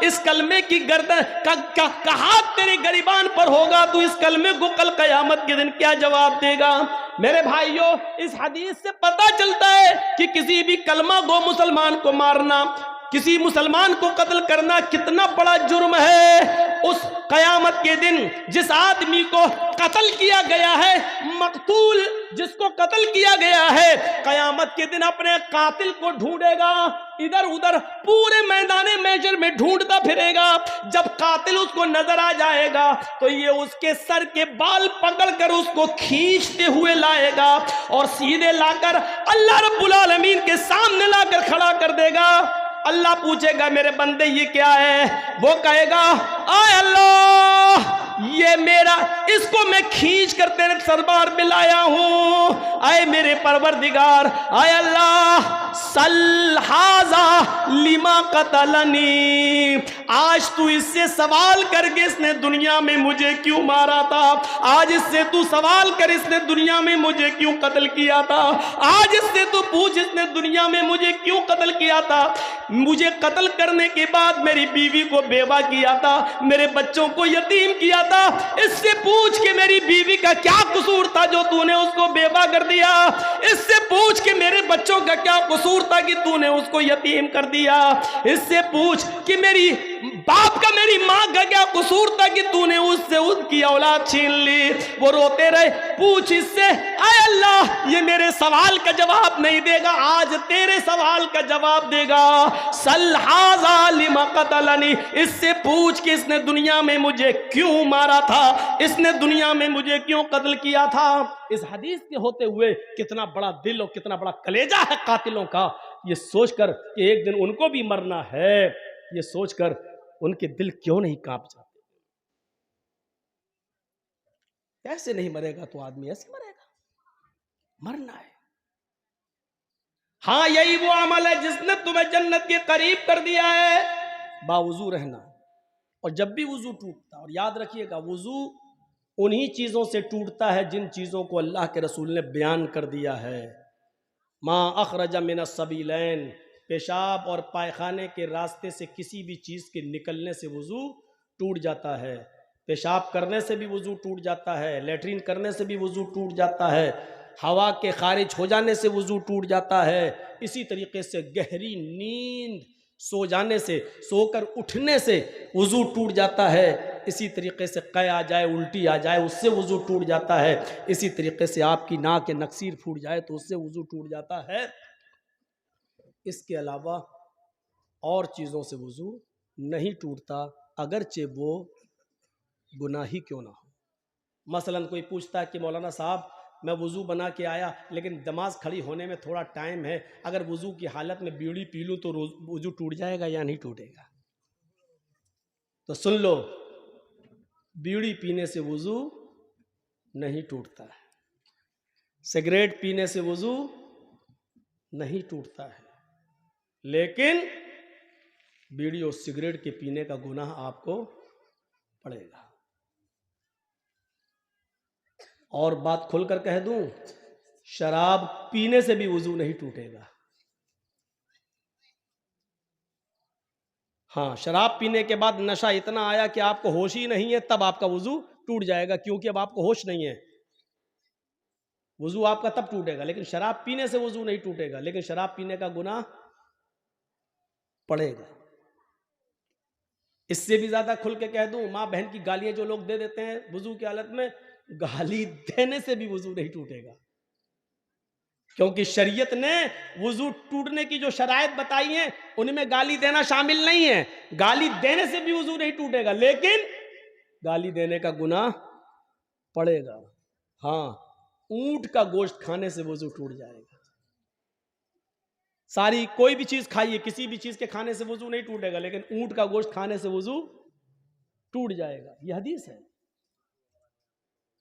इस कलमे की गर्दन का हाथ तेरे गरिबान पर होगा, तू इस कलमे को कल कयामत के दिन क्या जवाब देगा? मेरे भाइयों, इस हदीस से पता चलता है कि किसी भी कलमा गो मुसलमान को मारना, किसी मुसलमान को कत्ल करना कितना बड़ा जुर्म है। उस कयामत के दिन जिस आदमी को कत्ल किया गया है, मकतूल जिसको कत्ल किया गया है, कयामत के दिन अपने कातिल को ढूंढेगा, इधर उधर पूरे मैदाने महशर में ढूंढता फिरेगा। जब कातिल उसको नजर आ जाएगा तो ये उसके सर के बाल पकड़कर उसको खींचते हुए लाएगा और सीधे लाकर अल्लाह रब्बुल आलमीन के सामने लाकर खड़ा कर देगा। अल्लाह पूछेगा मेरे बंदे ये क्या है? वो कहेगा आय अल्लाह, ये मेरा, इसको मैं खींच कर तेरे दरबार में लाया हूं। आए मेरे परवरदिगार, आय अल्लाह, सल हाजा लिमा कतलनी, आज तू इससे सवाल करके इसने दुनिया में मुझे क्यों मारा था? आज इससे तू सवाल कर इसने दुनिया में मुझे क्यों कत्ल किया था? आज इससे तू पूछ इसने दुनिया में मुझे क्यों कत्ल किया था? मुझे कत्ल करने के बाद मेरी बीवी को बेवा किया था, मेरे बच्चों को यतीम किया था। इससे पूछ के मेरी बीवी का क्या कसूर था जो तूने उसको बेवा कर दिया? इससे पूछ के मेरे बच्चों का क्या कसूर था कि तूने उसको यतीम कर दिया? इससे पूछ कि मेरी बाप का, मेरी मां का क्या कसूर था कि तूने उससे उसकी औलाद छीन ली? वो रोते रहे। पूछ इससे, आय अल्लाह, ये मेरे सवाल का जवाब नहीं देगा, आज तेरे सवाल का जवाब देगा। सल हाजा लिमा कतलनी, इससे पूछ कि इसने दुनिया में मुझे क्यों मारा था, इसने दुनिया में मुझे क्यों कत्ल किया था। इस हदीस के होते हुए कितना बड़ा दिल और कितना बड़ा कलेजा है कातिलों का, ये सोचकर कि एक दिन उनको भी मरना है, ये सोचकर उनके दिल क्यों नहीं कांप जाते? ऐसे नहीं मरेगा तो आदमी ऐसे मरेगा, मरना है। हाँ, यही वो अमल है जिसने तुम्हें जन्नत के करीब कर दिया है, बावुजू रहना। और जब भी वुजू टूटता, और याद रखिएगा वुजू उन्हीं चीजों से टूटता है जिन चीजों को अल्लाह के रसूल ने बयान कर दिया है। मा अखरजा मिनस सबीलैन, पेशाब और पायखाने के रास्ते से किसी भी चीज़ के निकलने से वुज़ू टूट जाता है। पेशाब करने से भी वुज़ू टूट जाता है, लेटरिन करने से भी वुज़ू टूट जाता है, हवा के खारिज हो जाने से वुज़ू टूट जाता है। इसी तरीके से गहरी नींद सो जाने से, सोकर उठने से वुज़ू टूट जाता है। इसी तरीके से कै आ जाए, उल्टी आ जाए, उससे वुज़ू टूट जाता है। इसी तरीके से आपकी नाक के नक्सीर फूट जाए तो उससे वुज़ू टूट जाता है। इसके अलावा और चीज़ों से वुज़ू नहीं टूटता, अगरचे वो गुनाही क्यों ना हो। मसलन कोई पूछता है कि मौलाना साहब मैं वुज़ू बना के आया लेकिन नमाज खड़ी होने में थोड़ा टाइम है, अगर वुज़ू की हालत में बीड़ी पी लूँ तो वुज़ू टूट जाएगा या नहीं टूटेगा? तो सुन लो, बीड़ी पीने से वुज़ू नहीं टूटता है, सिगरेट पीने से वुज़ू नहीं टूटता है, लेकिन बीड़ी और सिगरेट के पीने का गुनाह आपको पड़ेगा। और बात खुलकर कह दूं, शराब पीने से भी वुज़ू नहीं टूटेगा। हाँ, शराब पीने के बाद नशा इतना आया कि आपको होश ही नहीं है, तब आपका वुज़ू टूट जाएगा, क्योंकि अब आपको होश नहीं है। वुज़ू आपका तब टूटेगा, लेकिन शराब पीने से वुज़ू नहीं टूटेगा, लेकिन शराब पीने का गुनाह पड़ेगा। इससे भी ज्यादा खुल के कह दूं, माँ बहन की गालियां जो लोग दे देते हैं वुज़ू की हालत में, गाली देने से भी वुज़ू नहीं टूटेगा, क्योंकि शरीयत ने वुज़ू टूटने की जो शराइत बताई हैं उनमें गाली देना शामिल नहीं है। गाली देने से भी वुज़ू नहीं टूटेगा, लेकिन गाली देने का गुनाह पड़ेगा। हाँ, ऊंट का गोश्त खाने से वुज़ू टूट जाएगा। सारी कोई भी चीज खाइए, किसी भी चीज के खाने से वुज़ू नहीं टूटेगा, लेकिन ऊंट का गोश्त खाने से वुज़ू टूट जाएगा। यह हदीस है।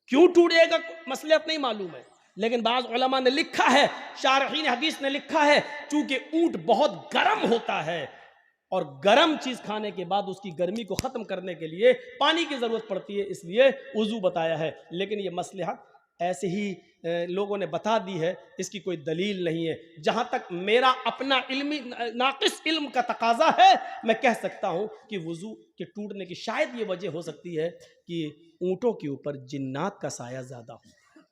क्यों टूटेगा मसलहत नहीं मालूम है, लेकिन बाज़ उलमा ने लिखा है, शारहीन हदीस ने लिखा है, चूंकि ऊंट बहुत गर्म होता है और गर्म चीज खाने के बाद उसकी गर्मी को खत्म करने के लिए पानी की जरूरत पड़ती है, इसलिए वुज़ू बताया है। लेकिन ये मसलहत ऐसे ही लोगों ने बता दी है, इसकी कोई दलील नहीं है। जहां तक मेरा अपना इल्मी नाकिस इल्म का तकाजा है, मैं कह सकता हूं कि वुज़ू के टूटने की शायद ये वजह हो सकती है कि ऊंटों के ऊपर जिन्नात का साया ज्यादा होता है।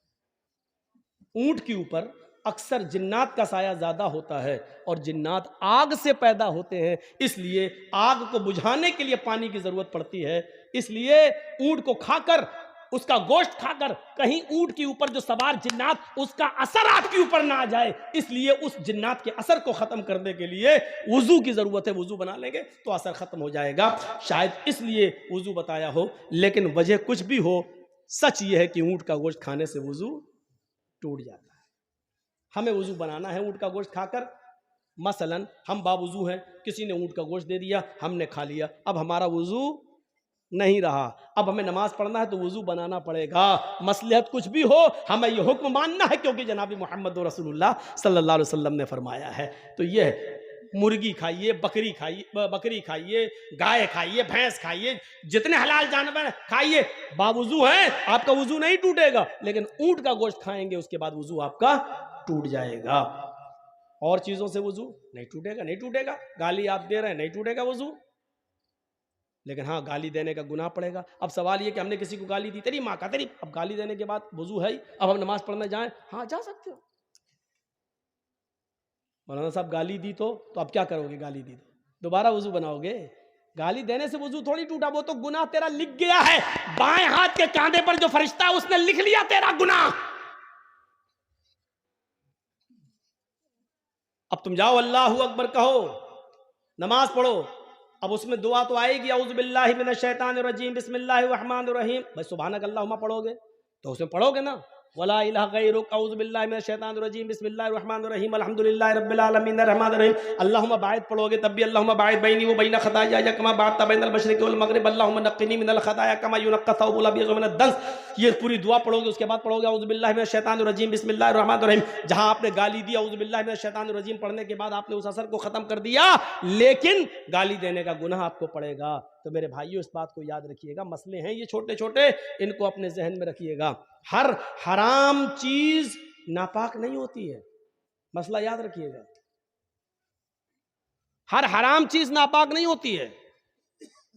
ऊंट के ऊपर अक्सर जिन्नात का साया ज़्यादा होता है और जिन्नात आग से पैदा होते हैं, इसलिए आग को बुझाने के लिए पानी की ज़रूरत पड़ती है। इसलिए ऊंट को खाकर, उसका गोश्त खाकर कहीं ऊंट के ऊपर जो सवार जिन्नात, उसका असर आपके ऊपर ना आ जाए, इसलिए उस जिन्नात के असर को ख़त्म करने के लिए वुज़ू की ज़रूरत है। वुज़ू बना लेंगे तो असर ख़त्म हो जाएगा। शायद इसलिए वुज़ू बताया हो, लेकिन वजह कुछ भी हो, सच ये है कि ऊंट का गोश्त खाने से वुज़ू टूट जाता है। हमें वुज़ू बनाना है ऊंट का गोश्त खाकर। मसलन हम बावुज़ू हैं, किसी ने ऊंट का गोश्त दे दिया, हमने खा लिया, अब हमारा वुज़ू नहीं रहा, अब हमें नमाज पढ़ना है तो वुज़ू बनाना पड़ेगा। मसलहत कुछ भी हो, हमें यह हुक्म मानना है, क्योंकि जनाब मोहम्मद रसूलुल्लाह सल्लल्लाहु अलैहि वसल्लम ने फरमाया है। तो यह मुर्गी खाइए, बकरी खाइए, गाय खाइए, भैंस खाइए, जितने हलाल जानवर खाइए, बावुज़ू हैं, आपका वुज़ू नहीं टूटेगा। लेकिन ऊंट का गोश्त खाएंगे, उसके बाद वुज़ू आपका टूट जाएगा। और चीज़ों से वुज़ू नहीं टूटेगा। गाली आप दे रहे हैं, नहीं टूटेगा वुज़ू, लेकिन हाँ, गाली देने का गुनाह पड़ेगा। अब सवाल ये कि हमने किसी को गाली दी, तेरी माँ का, तेरी, अब गाली देने के बाद वुज़ू है ही, अब हम नमाज पढ़ने जाएं, हाँ जा सकते हो। मौलाना साहब गाली दी तो अब क्या करोगे? गाली दी तो दोबारा वुज़ू बनाओगे? गाली देने से वुज़ू थोड़ी टूटा, वो तो गुनाह तेरा लिख गया है। बाएं हाथ के कांधे पर जो फरिश्ता है उसने लिख लिया तेरा गुनाह। अब तुम जाओ अल्लाहु अकबर कहो, नमाज पढ़ो, अब उसमें दुआ तो आएगी, औज़ु बिल्लाहि मिनश शैतानिर रजीम बिस्मिल्लाहिर रहमानिर रहीम। भाई सुभानक अल्लाहुम्मा पढ़ोगे तो उसमें पढ़ोगे ना, वला इलाहा गैरुक औज़ु बिल्लाहि मिनश शैतानिर रजीम बिस्मिल्लाहिर रहमानिर रहीम अल्हम्दुलिल्लाहि रब्बिल आलमीन अर्रहमानिर रहीम। अल्लाहुम्मा बाइद पढ़ोगे तब भी अल्लाहुम्मा बाइद बैनी व बैन खताया कमा बाअदत बैनल मशरिक़ि वल मग़रिब अल्लाहुम्मा नक़्क़िनी मिनल खताया कमा युनक़्क़ा थौबुल अबयज़ मिनद दन्स। ये पूरी दुआ पढ़ोगे, उसके बाद पढ़ोगे औज़ु बिल्लाहि मिनश शैतानिर रजीम बिस्मिल्लाहिर रहमानिर रहीम। जहां आपने गाली दी, औज़ु बिल्लाहि मिनश शैतानिर रजीम पढ़ने के बाद आपने उस असर को खत्म कर दिया, लेकिन गाली देने का गुनाह आपको पड़ेगा। तो मेरे भाइयों, इस बात को याद रखिएगा। मसले हैं ये छोटे छोटे, इनको अपने जहन में रखिएगा। हर हराम चीज नापाक नहीं होती है, मसला याद रखिएगा। हर हराम चीज नापाक नहीं होती है।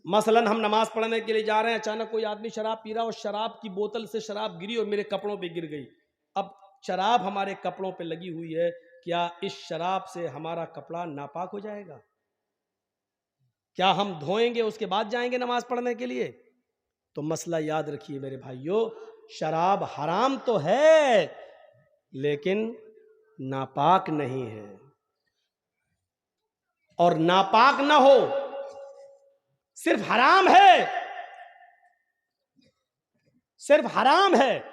मसलन हम नमाज पढ़ने के लिए जा रहे हैं, अचानक कोई आदमी शराब पी रहा और शराब की बोतल से शराब गिरी और मेरे कपड़ों पे गिर गई। अब शराब हमारे कपड़ों पे लगी हुई है, क्या इस शराब से हमारा कपड़ा नापाक हो जाएगा? क्या हम धोएंगे उसके बाद जाएंगे नमाज पढ़ने के लिए? तो मसला याद रखिए मेरे भाइयों, शराब हराम तो है लेकिन नापाक नहीं है। और नापाक ना हो, सिर्फ हराम है,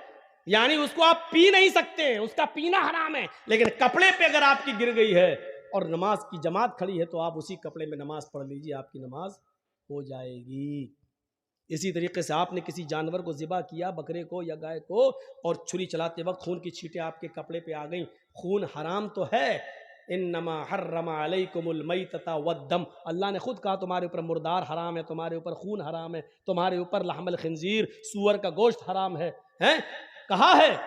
यानी उसको आप पी नहीं सकते, उसका पीना हराम है, लेकिन कपड़े पे अगर आपकी गिर गई है और नमाज की जमात खड़ी है तो आप उसी कपड़े में नमाज पढ़ लीजिए, आपकी नमाज हो जाएगी। इसी तरीके से आपने किसी जानवर को ज़िबा किया, बकरे को या गाय को, और छुरी चलाते वक्त खून की छींटें आपके कपड़े पे आ गई, खून हराम तो है। इन्नमा हर्रमा अलैकुमुल मैतता वद्दम, अल्लाह ने खुद कहा तुम्हारे ऊपर मुर्दार हराम है, तुम्हारे ऊपर खून हराम है, तुम्हारे ऊपर लहमल खिंजीर, सूअर का गोश्त हराम है, हैं? कहा है,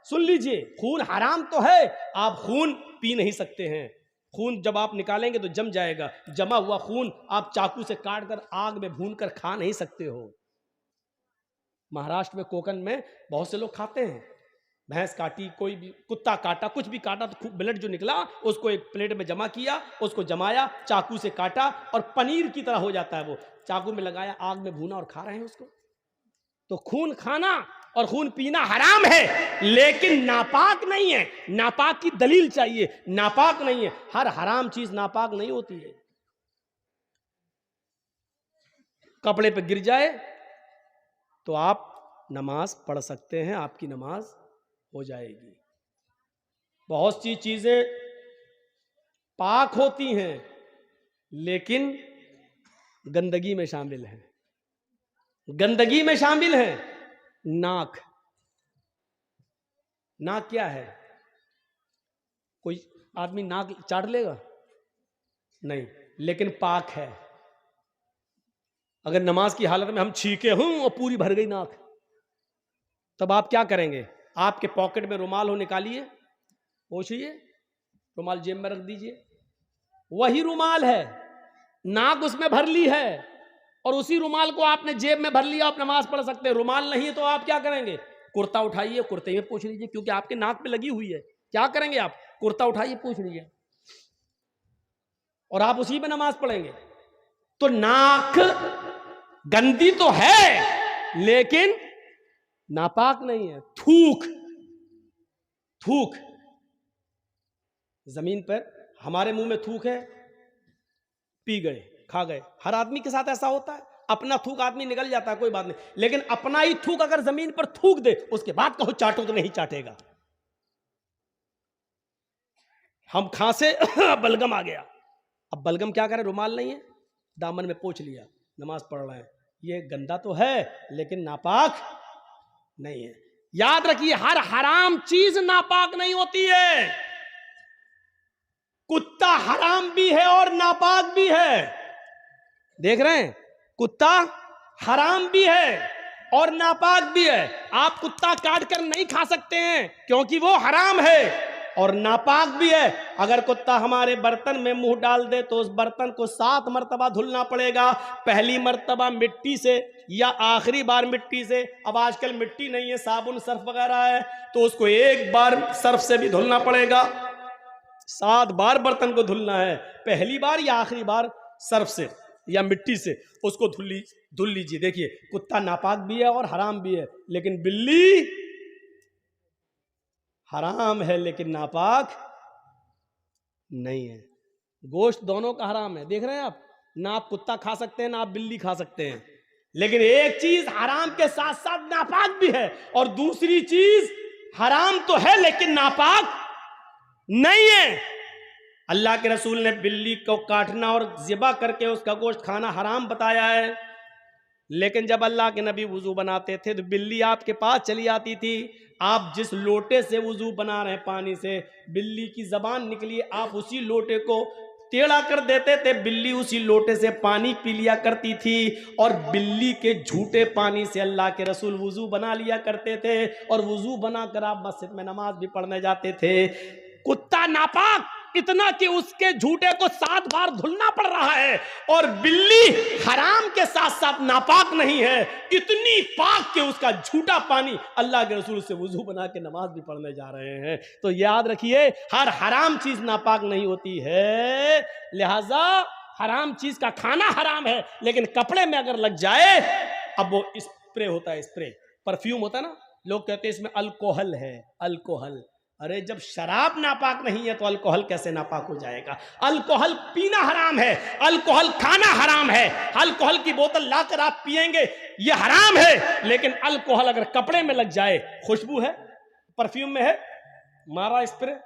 सुन लीजिए, खून हराम तो है, आप खून पी नहीं सकते हैं। खून जब आप निकालेंगे तो जम जाएगा, जमा हुआ खून आप चाकू से काट कर आग में भून कर खा नहीं सकते हो। महाराष्ट्र में, कोकण में बहुत से लोग खाते हैं। भैंस काटी, कोई भी कुत्ता काटा, कुछ भी काटा तो ब्लड जो निकला उसको एक प्लेट में जमा किया, उसको जमाया, चाकू से काटा और पनीर की तरह हो जाता है वो, चाकू में लगाया, आग में भूना और खा रहे हैं उसको। तो खून खाना और खून पीना हराम है, लेकिन नापाक नहीं है। नापाक की दलील चाहिए, नापाक नहीं है। हर हराम चीज नापाक नहीं होती है। कपड़े पे गिर जाए तो आप नमाज पढ़ सकते हैं, आपकी नमाज हो जाएगी। बहुत सी चीजें पाक होती हैं लेकिन गंदगी में शामिल हैं। गंदगी में शामिल है नाक। नाक क्या है? कोई आदमी नाक चाट लेगा? नहीं, लेकिन पाक है। अगर नमाज की हालत में हम छींके हूं और पूरी भर गई नाक, तब आप क्या करेंगे? आपके पॉकेट में रुमाल हो, निकालिए, पोंछिए, रुमाल जेब में रख दीजिए, वही रुमाल है, नाक उसमें भर ली है और उसी रुमाल को आपने जेब में भर लिया, आप नमाज पढ़ सकते हैं। रुमाल नहीं है तो आप क्या करेंगे? कुर्ता उठाइए, कुर्ते में पोंछ लीजिए, क्योंकि आपके नाक पे लगी हुई है। क्या करेंगे आप? कुर्ता उठाइए, पूछ लीजिए, और आप उसी में नमाज पढ़ेंगे। तो नाक गंदी तो है लेकिन नापाक नहीं है। थूक, थूक जमीन पर, हमारे मुंह में थूक है, पी गए, खा गए, हर आदमी के साथ ऐसा होता है। अपना थूक आदमी निकल जाता है, कोई बात नहीं, लेकिन अपना ही थूक अगर जमीन पर थूक दे, उसके बाद कहो चाटो तो नहीं चाटेगा। हम खांसे बलगम आ गया, अब बलगम क्या करे, रुमाल नहीं है, दामन में पोंछ लिया, नमाज पढ़ रहे हैं। ये गंदा तो है लेकिन नापाक नहीं है। याद रखिए, हर हराम चीज नापाक नहीं होती है। कुत्ता हराम भी है और नापाक भी है। देख रहे हैं, कुत्ता हराम भी है और नापाक भी है। आप कुत्ता काट कर नहीं खा सकते हैं क्योंकि वो हराम है और नापाक भी है। अगर कुत्ता हमारे बर्तन में मुंह डाल दे तो उस बर्तन को 7 मर्तबा धुलना पड़ेगा। पहली मर्तबा मिट्टी से या आखिरी बार मिट्टी से। अब आजकल मिट्टी नहीं है, साबुन सर्फ वगैरह है, तो उसको एक बार सर्फ से भी धुलना पड़ेगा। 7 बार बर्तन को धुलना है, पहली बार या आखिरी बार सर्फ से या मिट्टी से उसको धुल लीजिए। देखिए, कुत्ता नापाक भी है और हराम भी है, लेकिन बिल्ली हराम है लेकिन नापाक नहीं है। गोश्त दोनों का हराम है, देख रहे हैं आप, ना आप कुत्ता खा सकते हैं ना आप बिल्ली खा सकते हैं। लेकिन एक चीज हराम के साथ साथ नापाक भी है, और दूसरी चीज हराम तो है लेकिन नापाक नहीं है। अल्लाह के रसूल ने बिल्ली को काटना और ज़िबा करके उसका गोश्त खाना हराम बताया है, लेकिन जब अल्लाह के नबी वुजू बनाते थे तो बिल्ली आपके पास चली आती थी। आप जिस लोटे से वुजू बना रहे हैं पानी से, बिल्ली की जबान निकली, आप उसी लोटे को टेढ़ा कर देते थे, बिल्ली उसी लोटे से पानी पी लिया करती थी। और बिल्ली के झूठे पानी से अल्लाह के रसूल वुजू बना लिया करते थे, और वुजू बनाकर आप मस्जिद में नमाज भी पढ़ने जाते थे। कुत्ता नापाक इतना कि उसके झूठे को 7 बार धुलना पड़ रहा है, और बिल्ली हराम के साथ साथ नापाक नहीं है, इतनी पाक कि उसका झूठा पानी अल्लाह के रसूल से वुजू बना के नमाज भी पढ़ने जा रहे हैं। तो याद रखिए, हर हराम चीज नापाक नहीं होती है। लिहाजा हराम चीज का खाना हराम है, लेकिन कपड़े में अगर लग जाए, अब वो स्प्रे होता है, स्प्रे परफ्यूम होता है ना, लोग कहते हैं इसमें अल्कोहल है, अल्कोहल। अरे जब शराब नापाक नहीं है तो अल्कोहल कैसे नापाक हो जाएगा? अल्कोहल पीना हराम है, अल्कोहल खाना हराम है। अल्कोहल की बोतल लाकर आप पिएंगे, ये हराम है, लेकिन अल्कोहल अगर कपड़े में लग जाए, खुशबू है, परफ्यूम में है, मारा स्प्रे,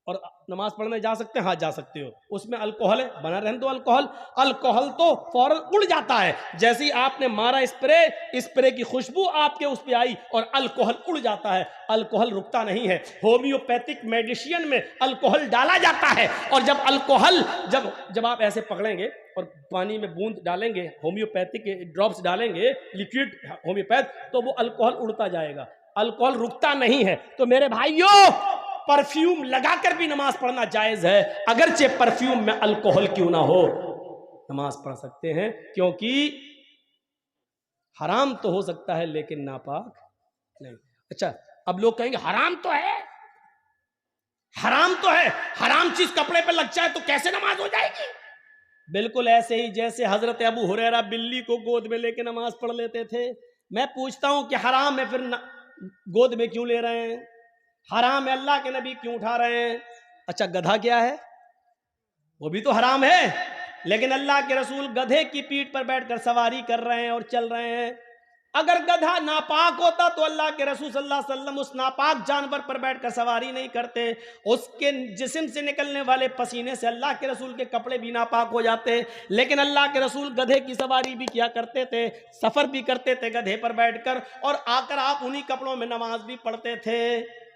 और नमाज पढ़ने जा सकते हैं? हाँ जा सकते हो। उसमें अल्कोहल है, बना रहने दो अल्कोहल। अल्कोहल तो फौरन उड़ जाता है, जैसे ही आपने मारा स्प्रे, स्प्रे की खुशबू आपके उस पे आई और अल्कोहल उड़ जाता है। अल्कोहल रुकता नहीं है। होम्योपैथिक मेडिसिन में अल्कोहल डाला जाता है, और जब अल्कोहल जब आप ऐसे पकड़ेंगे और पानी में बूंद डालेंगे, होम्योपैथिक ड्रॉप्स डालेंगे, लिक्विड होम्योपैथ, तो वो अल्कोहल उड़ता जाएगा, अल्कोहल रुकता नहीं है। तो मेरे भाइयों, परफ्यूम लगाकर भी नमाज पढ़ना जायज है, अगरचे परफ्यूम में अल्कोहल क्यों ना हो, नमाज पढ़ सकते हैं, क्योंकि हराम तो हो सकता है लेकिन नापाक नहीं। अच्छा, अब लोग कहेंगे हराम तो है, हराम तो है, हराम चीज कपड़े पे लग जाए तो कैसे नमाज हो जाएगी? बिल्कुल ऐसे ही जैसे हजरत अबू हुरैरा बिल्ली को गोद में लेके नमाज पढ़ लेते थे। मैं पूछता हूं कि हराम है, फिर गोद में क्यों ले रहे हैं? हराम है, अल्लाह के नबी क्यों उठा रहे हैं? अच्छा, गधा क्या है? वो भी तो हराम है, लेकिन अल्लाह के रसूल गधे की पीठ पर बैठकर सवारी कर रहे हैं और चल रहे हैं। अगर गधा नापाक होता तो अल्लाह के रसूल सल्लल्लाहु अलैहि वसल्लम उस नापाक जानवर पर बैठकर सवारी नहीं करते। उसके जिस्म से निकलने वाले पसीने से अल्लाह के रसूल के कपड़े भी नापाक हो जाते, लेकिन अल्लाह के रसूल गधे की सवारी भी किया करते थे, सफर भी करते थे गधे पर बैठकर, और आकर आप उन्हीं कपड़ों में नमाज भी पढ़ते थे।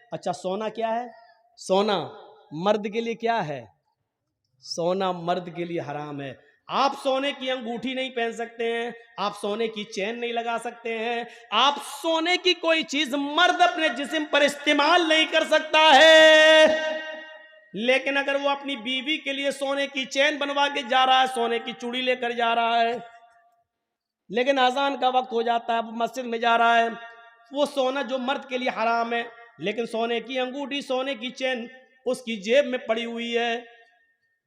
अच्छा, सोना क्या है? सोना मर्द के लिए क्या है? सोना मर्द के लिए हराम है। आप सोने की अंगूठी नहीं पहन सकते हैं, आप सोने की चेन नहीं लगा सकते हैं, आप सोने की कोई चीज मर्द अपने जिस्म पर इस्तेमाल नहीं कर सकता है। लेकिन अगर वो अपनी बीवी के लिए सोने की चेन बनवा के जा रहा है, सोने की चूड़ी लेकर जा रहा है, लेकिन अजान का वक्त हो जाता है, वो मस्जिद में जा रहा है, वो सोना जो मर्द के लिए हराम है, लेकिन सोने की अंगूठी, सोने की चेन उसकी जेब में पड़ी हुई है,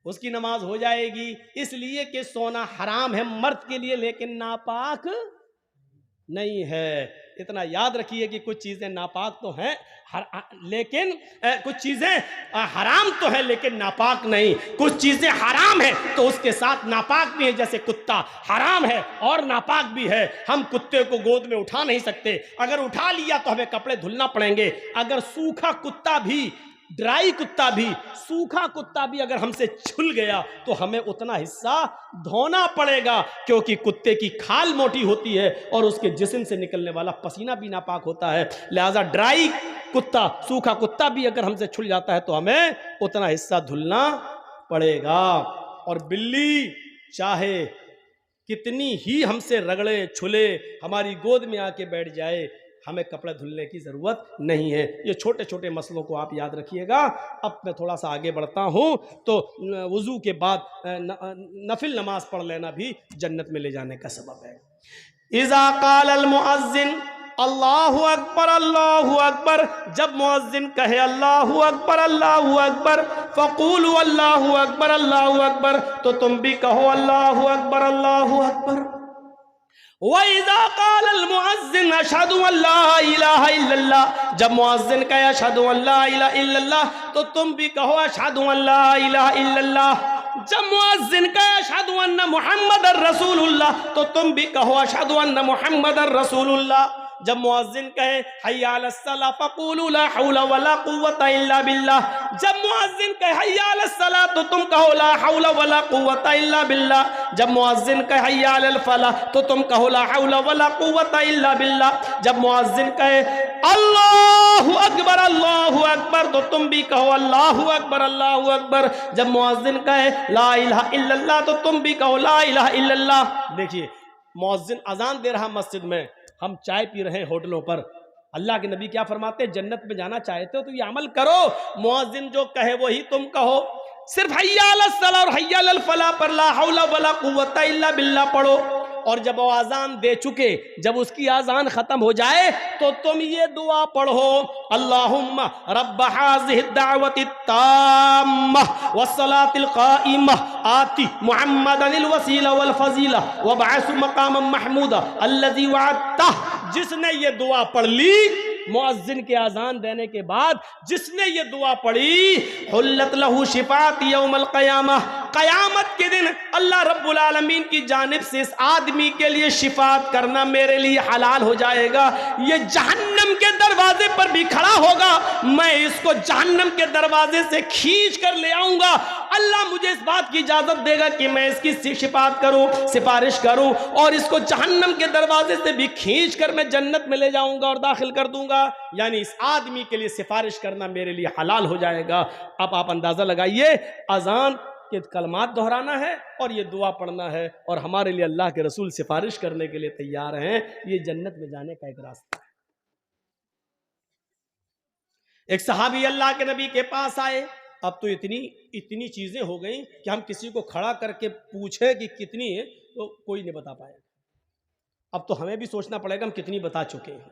उसकी नमाज हो जाएगी, इसलिए कि सोना हराम है मर्द के लिए लेकिन नापाक नहीं है। इतना याद रखिए कि कुछ चीजें नापाक तो हैं लेकिन कुछ चीजें हराम तो है लेकिन नापाक नहीं। कुछ चीजें हराम है तो उसके साथ नापाक भी है, जैसे कुत्ता हराम है और नापाक भी है। हम कुत्ते को गोद में उठा नहीं सकते, अगर उठा लिया तो हमें कपड़े धुलना पड़ेंगे। अगर सूखा कुत्ता भी, ड्राई कुत्ता भी, सूखा कुत्ता भी अगर हमसे छुल गया तो हमें उतना हिस्सा धोना पड़ेगा, क्योंकि कुत्ते की खाल मोटी होती है और उसके जिस्म से निकलने वाला पसीना भी नापाक होता है। लिहाजा ड्राई कुत्ता, सूखा कुत्ता भी अगर हमसे छुल जाता है तो हमें उतना हिस्सा धुलना पड़ेगा। और बिल्ली चाहे कितनी ही हमसे रगड़े छुले, हमारी गोद में आके बैठ जाए, हमें कपड़े धुलने की ज़रूरत नहीं है। ये छोटे छोटे मसलों को आप याद रखिएगा। अब मैं थोड़ा सा आगे बढ़ता हूँ तो वज़ू के बाद नफिल नमाज पढ़ लेना भी जन्नत में ले जाने का सबब है। इज़ा क़ाल अल मुअज़्ज़िन अल्लाहु अकबर अल्लाहु अकबर, जब मुअज़्ज़िन कहे अल्लाहु अकबर अल्लाहु अकबर, फ़क़ूलू अल्लाहु अकबर, तो तुम भी कहो अल्लाहु अकबर। वइज़ा क़ाल अल मुअज़्ज़िन अशहदु अल्ला इलाहा इल्लल्लाह, जब मुअज़्ज़िन कहे अशहदु अल्ला इलाहा इल्लल्लाह तो तुम भी कहो अशहदु अल्ला इलाहा इल्लल्लाह। जब मुअज़्ज़िन कहे अशहदु अन्ना मुहम्मदर रसूलुल्लाह तो तुम भी कहो अशहदु अन्ना मुहम्मदर रसूलुल्लाह। जब मुअज़्ज़िन कहे हय्या अलस सलाह फ़क़ूलू ला हौला वला कुव्वता इल्ला बिल्लाह, जब मुअज़्ज़िन कहे हय्या अलस सलाह तो तुम कहो ला हौला वला कुव्वता इल्ला बिल्लाह। जब मुअज़्ज़िन कहे हय्या अलल फलाह तो तुम कहो ला हौला वला कुव्वता इल्ला बिल्लाह। जब मुअज़्ज़िन कहे अल्लाहु अकबर तो तुम भी कहो अल्लाहु अकबर। जब मुअज़्ज़िन कहे ला इलाहा इल्लल्लाह तो तुम भी कहो ला इलाहा इल्लल्लाह। देखिए, मुअज़्ज़िन अजान दे रहा मस्जिद में, हम चाय पी रहे हैं होटलों पर। अल्लाह के नबी क्या फरमाते हैं? जन्नत में जाना चाहते हो तो ये अमल करो, मुअज़्ज़िन जो कहे वही तुम कहो। सिर्फ हय्या अलस सलाह और हय्या अलल फलाह पर ला हौला वला कुव्वता इल्ला बिल्लाह पढ़ो, और जब वो आज़ान दे चुके, जब उसकी आज़ान ख़त्म हो जाए तो तुम ये दुआ पढ़ो, अल्लाहुम्मा रब्ब हाज़िहि दावति ताम्मा वस्सलातिल क़ाइमा आति मुहम्मदनिल वसीला वल फ़ज़ीला वबअसहु मक़ामम महमूदा अल्लज़ी वअदतह। जिसने ये दुआ पढ़ ली, मुअज़्ज़िन के आज़ान देने के बाद जिसने ये दुआ पढ़ी, हुल्लत लहू शिफ़ात यौमल क़यामा, क़यामत के दिन अल्लाह रब्बुल आलमीन की जानिब से इस आदमी के लिए शिफात करना मेरे लिए हलाल हो जाएगा। ये जहन्नम के दरवाजे पर भी खड़ा होगा, मैं इसको जहन्नम के दरवाजे से खींच कर ले आऊंगा। अल्लाह मुझे इस बात की इजाजत देगा कि मैं इसकी शिफात करूं, सिफारिश करूं, और इसको जहन्नम के दरवाजे से भी खींच कर मैं जन्नत में ले जाऊंगा और दाखिल कर दूंगा। यानी इस आदमी के लिए सिफारिश करना मेरे लिए हलाल हो जाएगा। अब आप अंदाजा लगाइए, अजान के कलमात दोहराना है और ये दुआ पढ़ना है, और हमारे लिए अल्लाह के रसूल सिफारिश करने के लिए तैयार हैं। ये जन्नत में जाने का एक रास्ता है। एक सहाबी अल्लाह के नबी के पास आए। अब तो इतनी चीजें हो गई कि हम किसी को खड़ा करके पूछे कि कितनी है तो कोई नहीं बता पाएगा। अब तो हमें भी सोचना पड़ेगा हम कितनी बता चुके हैं।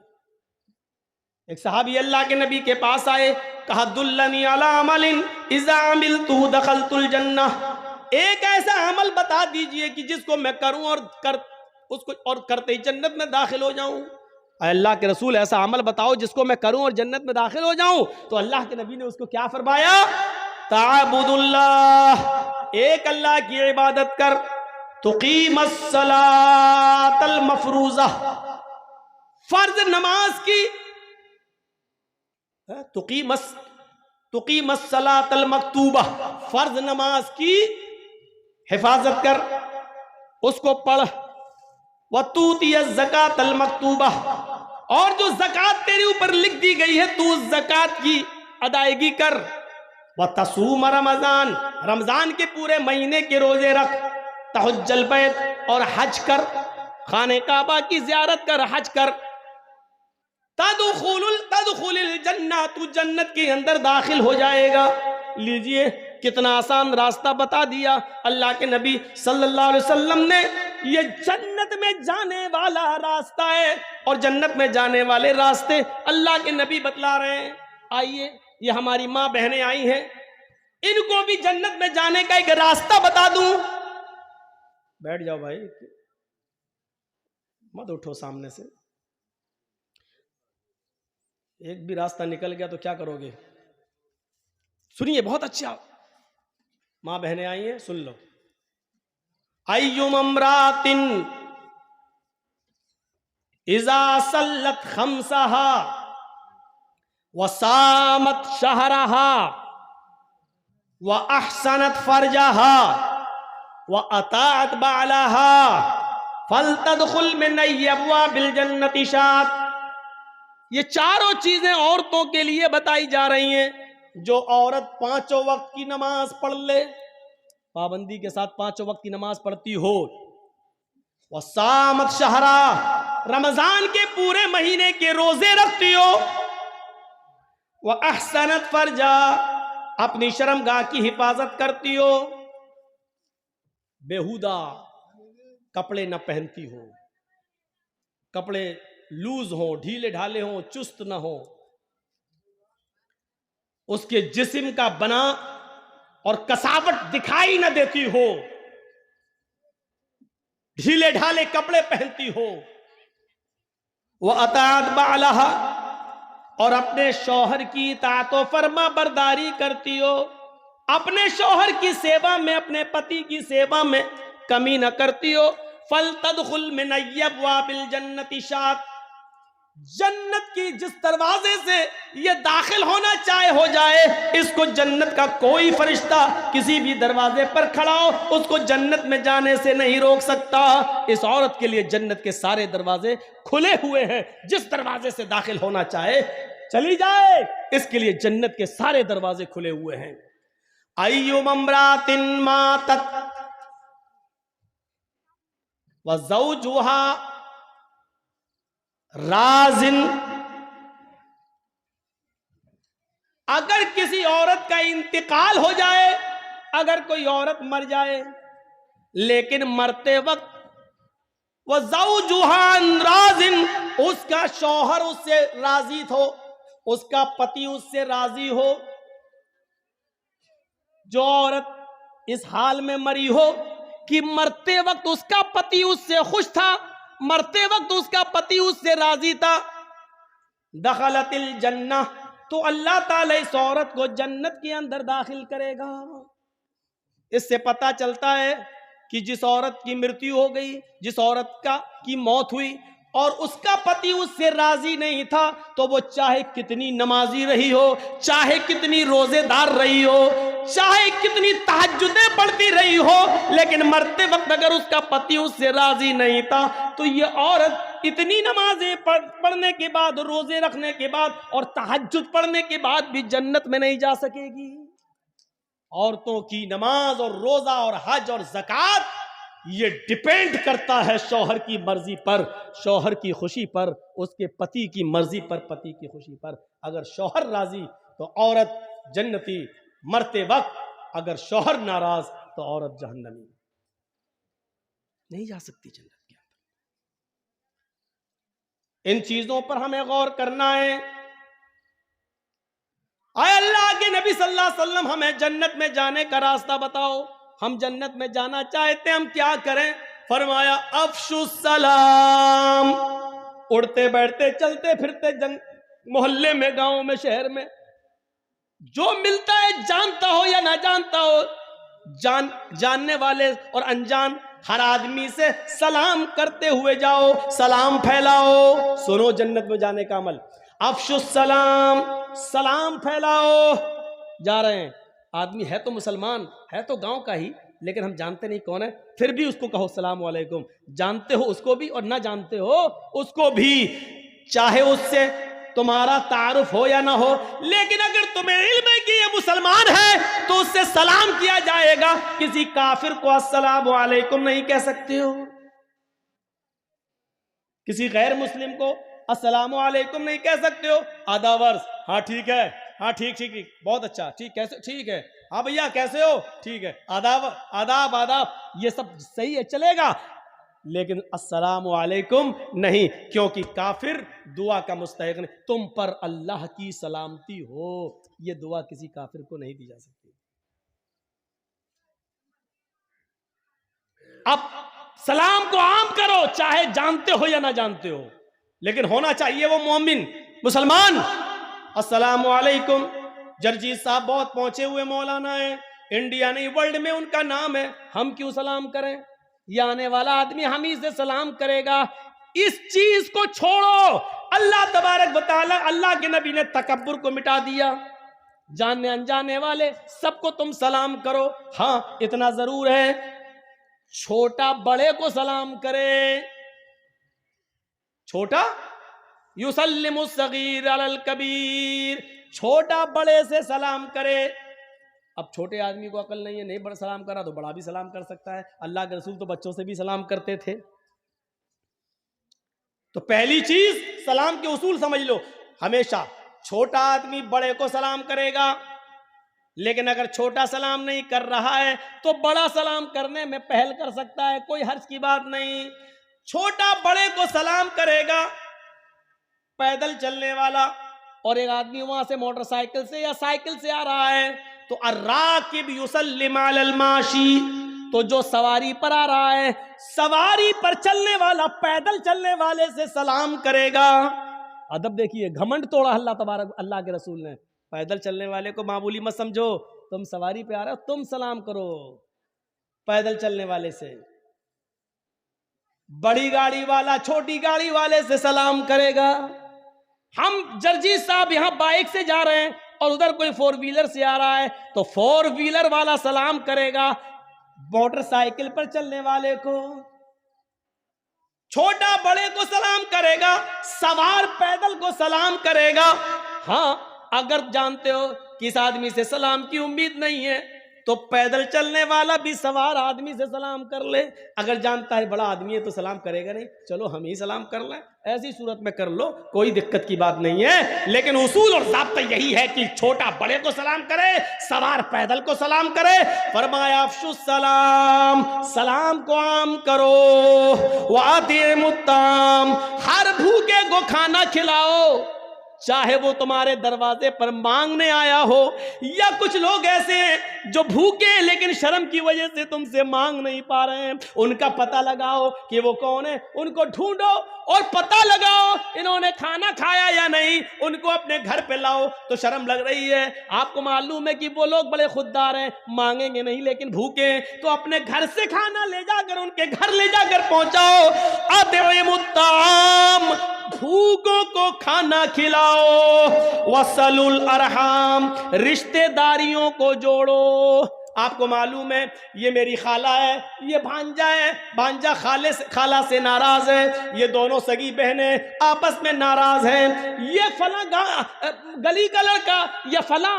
एक सहाबी अल्लाह के नबी के पास आए, कहा दुल्लनी अला अमलिन इज़ा अमिलतु दखलतुल जन्नह। एक ऐसा अमल बता दीजिए कि जिसको मैं करूं और करते ही जन्नत में दाखिल हो जाऊं। अल्लाह के रसूल, ऐसा अमल बताओ जिसको मैं करूं और जन्नत में दाखिल हो जाऊं। तो अल्लाह के नबी ने उसको क्या फरमाया? ताबुदुल्लाह, एक अल्लाह की इबादत कर, तुकीमस सलातल मफरूज़ा, फर्ज नमाज की, तुकीमस सलातल मकतूबा, फर्ज नमाज की हिफाजत कर, उसको पढ़। वतूतिय ज़कातल मकतूबा, और जो ज़कात तेरे ऊपर लिख दी गई है तू उस ज़कात की अदायगी कर। वतसूम रमज़ान, रमज़ान के पूरे महीने के रोजे रख। तहज्जुल बैत, और हज कर, खाने काबा की ज़ियारत कर, हज कर। तदखुलुल जन्नह, तू जन्नत के अंदर दाखिल हो जाएगा। लीजिए, कितना आसान रास्ता बता दिया अल्लाह के नबी सल्लल्लाहु अलैहि वसल्लम ने। ये जन्नत में जाने वाला रास्ता है, और जन्नत में जाने वाले रास्ते अल्लाह के नबी बतला रहे हैं। आइए, ये हमारी माँ बहनें आई हैं, इनको भी जन्नत में जाने का एक रास्ता बता दूं। बैठ जाओ भाई, मत उठो सामने से। एक भी रास्ता निकल गया तो क्या करोगे? सुनिए, बहुत अच्छा, माँ बहनें आई हैं, सुन लो। अय्युम अमरातिन इज़ा सल्लत खम्सहा वसामत शहरहा व अहसनत फरजहा व अताअत बालहा फलतदखुल मिन अब्वाबिल जन्नति शात। ये चारों चीजें औरतों के लिए बताई जा रही हैं। जो औरत 5 वक्त की नमाज पढ़ ले, पाबंदी के साथ 5 वक्त की नमाज पढ़ती हो, व सामत शहरा, रमजान के पूरे महीने के रोजे रखती हो, व अहसनत फरजा, अपनी शर्मगाह की हिफाजत करती हो, बेहुदा कपड़े न पहनती हो, कपड़े लूज हो, ढीले ढाले हो, चुस्त न हो, उसके जिस्म का बना और कसावट दिखाई न देती हो, ढीले ढाले कपड़े पहनती हो, वह अताअत बालहा, और अपने शौहर की इताअत व फरमा बरदारी करती हो, अपने शौहर की सेवा में, अपने पति की सेवा में कमी न करती हो। फलतदखुल मिन अब्वाबिल जन्नति शात, जन्नत की जिस दरवाजे से ये दाखिल होना चाहे हो जाए, इसको जन्नत का कोई फरिश्ता किसी भी दरवाजे पर खड़ा हो, उसको जन्नत में जाने से नहीं रोक सकता। इस औरत के लिए जन्नत के सारे दरवाजे खुले हुए हैं, जिस दरवाजे से दाखिल होना चाहे चली जाए, इसके लिए जन्नत के सारे दरवाजे खुले हुए हैं। अय्युम अमरातिन मातत व ज़ौजुहा राजिन, अगर किसी औरत का इंतकाल हो जाए, अगर कोई औरत मर जाए, लेकिन मरते वक्त वह ज़ौजुहा राजिन, उसका शौहर उससे राजी हो, उसका पति उससे राजी हो, जो औरत इस हाल में मरी हो कि मरते वक्त उसका पति उससे खुश था, मरते वक्त उसका पति उससे राजी था, दखलतिल जन्नह, तो अल्लाह ताला इस औरत को जन्नत के अंदर दाखिल करेगा। इससे पता चलता है कि जिस औरत की मृत्यु हो गई, जिस औरत की मौत हुई और उसका पति उससे राजी नहीं था, तो वो चाहे कितनी नमाजी रही हो, चाहे कितनी रोजेदार रही हो, चाहे कितनी तहज्जुदें पढ़ती रही हो, लेकिन मरते वक्त अगर उसका पति उससे राजी नहीं था, तो ये औरत इतनी नमाजें पढ़ने के बाद, रोजे रखने के बाद और तहज्जुद पढ़ने के बाद भी जन्नत में नहीं जा सकेगी। औरतों की नमाज और रोजा और हज और ज़कात, ये डिपेंड करता है शौहर की मर्जी पर, शौहर की खुशी पर, उसके पति की मर्जी पर, पति की खुशी पर। अगर शौहर राजी तो औरत जन्नती, मरते वक्त अगर शौहर नाराज तो औरत जहन्नमी, नहीं जा सकती जन्नत के अंदर। इन चीजों पर हमें गौर करना है। आए अल्लाह के नबी सल्लल्लाहु अलैहि वसल्लम, हमें जन्नत में जाने का रास्ता बताओ, हम जन्नत में जाना चाहते हैं, हम क्या करें? फरमाया अफ़शुस सलाम, उड़ते बैठते चलते फिरते मोहल्ले में, गांव में, शहर में, जो मिलता है, जानता हो या ना जानता हो, जानने वाले और अनजान हर आदमी से सलाम करते हुए जाओ, सलाम फैलाओ। सुनो जन्नत में जाने का अमल, अफ़शुस सलाम, सलाम फैलाओ। जा रहे हैं, आदमी है तो मुसलमान, है तो गांव का ही, लेकिन हम जानते नहीं कौन है, फिर भी उसको कहो सलाम वालेकुम। जानते हो उसको भी और ना जानते हो उसको भी, चाहे उससे तुम्हारा तारुफ हो या ना हो, लेकिन अगर तुम्हें इल्म है कि ये मुसलमान है तो उससे सलाम किया जाएगा। किसी काफिर को अस्सलाम वालेकुम नहीं कह सकते हो, किसी गैर मुस्लिम को अस्सलाम वालेकुम नहीं कह सकते हो। आधा वर्ष, हाँ ठीक है, हाँ ठीक ठीक ठीक, बहुत अच्छा, ठीक, कैसे, ठीक है, हाँ भैया कैसे हो, ठीक है, आदाब आदाब आदाब, ये सब सही है, चलेगा। लेकिन अस्सलामु अलैकुम नहीं, क्योंकि काफिर दुआ का मुस्तहिक नहीं। तुम पर अल्लाह की सलामती हो, यह दुआ किसी काफिर को नहीं दी जा सकती। अब सलाम को आम करो, चाहे जानते हो या ना जानते हो, लेकिन होना चाहिए वो मोमिन मुसलमान। अस्सलामु अलैकुम। जरजीत साहब बहुत पहुंचे हुए मौलाना है, इंडिया नहीं वर्ल्ड में उनका नाम है, हम क्यों सलाम करें? ये आने वाला आदमी हम ही से सलाम करेगा। इस चीज को छोड़ो। अल्लाह तबारक व तआला, अल्लाह के नबी ने तकब्बुर को मिटा दिया। जानने अनजाने वाले सबको तुम सलाम करो। हाँ, इतना जरूर है, छोटा बड़े को सलाम करे। छोटा युसल्लिमु सगीर अलल कबीर, छोटा बड़े से सलाम करे। अब छोटे आदमी को अकल नहीं है, नहीं बड़ा सलाम करा तो बड़ा भी सलाम कर सकता है। अल्लाह के रसूल तो बच्चों से भी सलाम करते थे। तो पहली चीज सलाम के उसूल समझ लो। हमेशा छोटा आदमी बड़े को सलाम करेगा, लेकिन अगर छोटा सलाम नहीं कर रहा है तो बड़ा सलाम करने में पहल कर सकता है, कोई हर्ज की बात नहीं। छोटा बड़े को सलाम करेगा। पैदल चलने वाला और एक आदमी वहां से मोटरसाइकिल से या साइकिल से आ रहा है तो अर्राकिब युसल्लिम अलल माशी, तो जो सवारी पर आ रहा है, सवारी पर चलने वाला पैदल चलने वाले से सलाम करेगा। अदब देखिए, घमंड तोड़ा अल्लाह तबारक, अल्लाह के रसूल ने। पैदल चलने वाले को मामूली मत समझो, तुम सवारी पे आ रहे हो, तुम सलाम करो पैदल चलने वाले से। बड़ी गाड़ी वाला छोटी गाड़ी वाले से सलाम करेगा। हम जरजीत साहब यहां बाइक से जा रहे हैं और उधर कोई फोर व्हीलर से आ रहा है तो फोर व्हीलर वाला सलाम करेगा मोटरसाइकिल पर चलने वाले को। छोटा बड़े को सलाम करेगा, सवार पैदल को सलाम करेगा। हाँ, अगर जानते हो कि इस आदमी से सलाम की उम्मीद नहीं है तो पैदल चलने वाला भी सवार आदमी से सलाम कर ले। अगर जानता है बड़ा आदमी है तो सलाम करेगा नहीं, चलो हम ही सलाम कर लें, ऐसी सूरत में कर लो, कोई दिक्कत की बात नहीं है। लेकिन उसूल और ज़ाब्ता यही है कि छोटा बड़े को सलाम करे, सवार पैदल को सलाम करे। फरमाया अफ़शुस सलाम, सलाम को आम करो। वातिमुत ताम, हर भूखे को खाना खिलाओ, चाहे वो तुम्हारे दरवाजे पर मांगने आया हो, या कुछ लोग ऐसे हैं जो भूखे हैं लेकिन शर्म की वजह से तुमसे मांग नहीं पा रहे हैं। उनका पता लगाओ कि वो कौन है, उनको ढूंढो और पता लगाओ इन्होंने खाना खाया या नहीं, उनको अपने घर पे लाओ। तो शर्म लग रही है, आपको मालूम है कि वो लोग बड़े खुददार हैं, मांगेंगे नहीं लेकिन भूखे हैं, तो अपने घर से खाना ले जाकर उनके घर ले जाकर पहुंचाओ। अतिमुत ताम, भूखों को खाना खिलाओ। वसलुल अरहाम, रिश्तेदारियों को जोड़ो। आपको मालूम है ये मेरी खाला है, ये भांजा है, भांजा खाला से नाराज है, ये दोनों सगी बहनें आपस में नाराज हैं, ये फला गली का लड़का या फला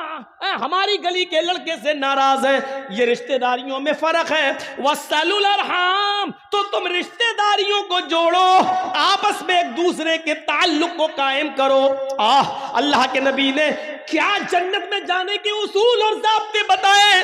हमारी गली के लड़के से नाराज है। ये रिश्तेदारियों में फर्क है। वसलुल अरहाम, तो तुम रिश्तेदारियों को जोड़ो, आपस में एक दूसरे के ताल्लुक को कायम करो। अल्लाह के नबी ने क्या जन्नत में जाने के उसूल और ज़ाब्ते बताए।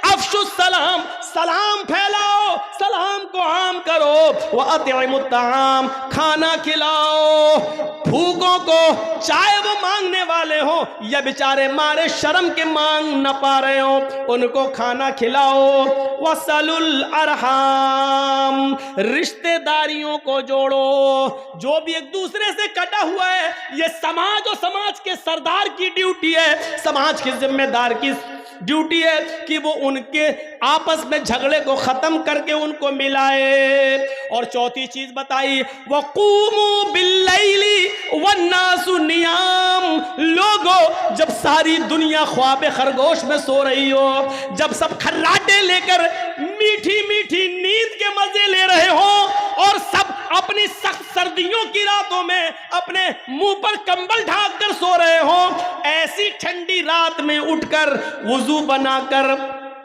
अफ़शुस सलाम, सलाम फैलाओ, सलाम को आम करो। वअतिमुत ताम, खाना खिलाओ भूखों को, चाहे वो मांगने वाले हो या बेचारे मारे शर्म के मांग न पा रहे हो, उनको खाना खिलाओ। वसलुल अरहाम, रिश्तेदारियों को जोड़ो। जो भी एक दूसरे से कटा हुआ है, ये समाज और समाज के सरदार की ड्यूटी है, समाज के जिम्मेदार की ड्यूटी है कि वो उनके आपस में झगड़े को खत्म करके उनको मिलाए। और चौथी चीज बताई, वक़ूमू बिल्लैली वन्नासु नियाम, लोगों जब सारी दुनिया ख्वाब खरगोश में सो रही हो, जब सब खर्राटे लेकर मीठी मीठी नींद के मजे ले रहे हो और सब अपनी सख्त सर्दियों की रातों में अपने मुंह पर कंबल ढांक कर सो रहे हो, ऐसी ठंडी रात में उठकर वुजू बनाकर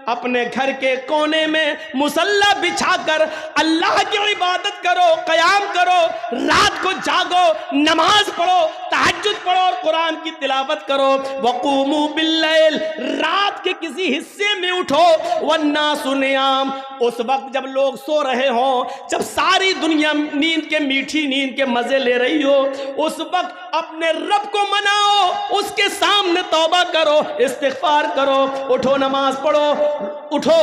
अपने घर के कोने में मुसल्ला बिछाकर अल्लाह की इबादत करो, क़याम करो, रात को जागो, नमाज पढ़ो, तहज्जुद पढ़ो और कुरान की तिलावत करो। वक़ूमू बिल्लैल, रात के किसी हिस्से में उठो, वन्नासु नियाम, उस वक्त जब लोग सो रहे हो, जब सारी दुनिया नींद के मीठी नींद के मजे ले रही हो, उस वक्त अपने रब को मनाओ, उसके सामने तौबा करो, इस्तिग़फ़ार करो, उठो नमाज पढ़ो, उठो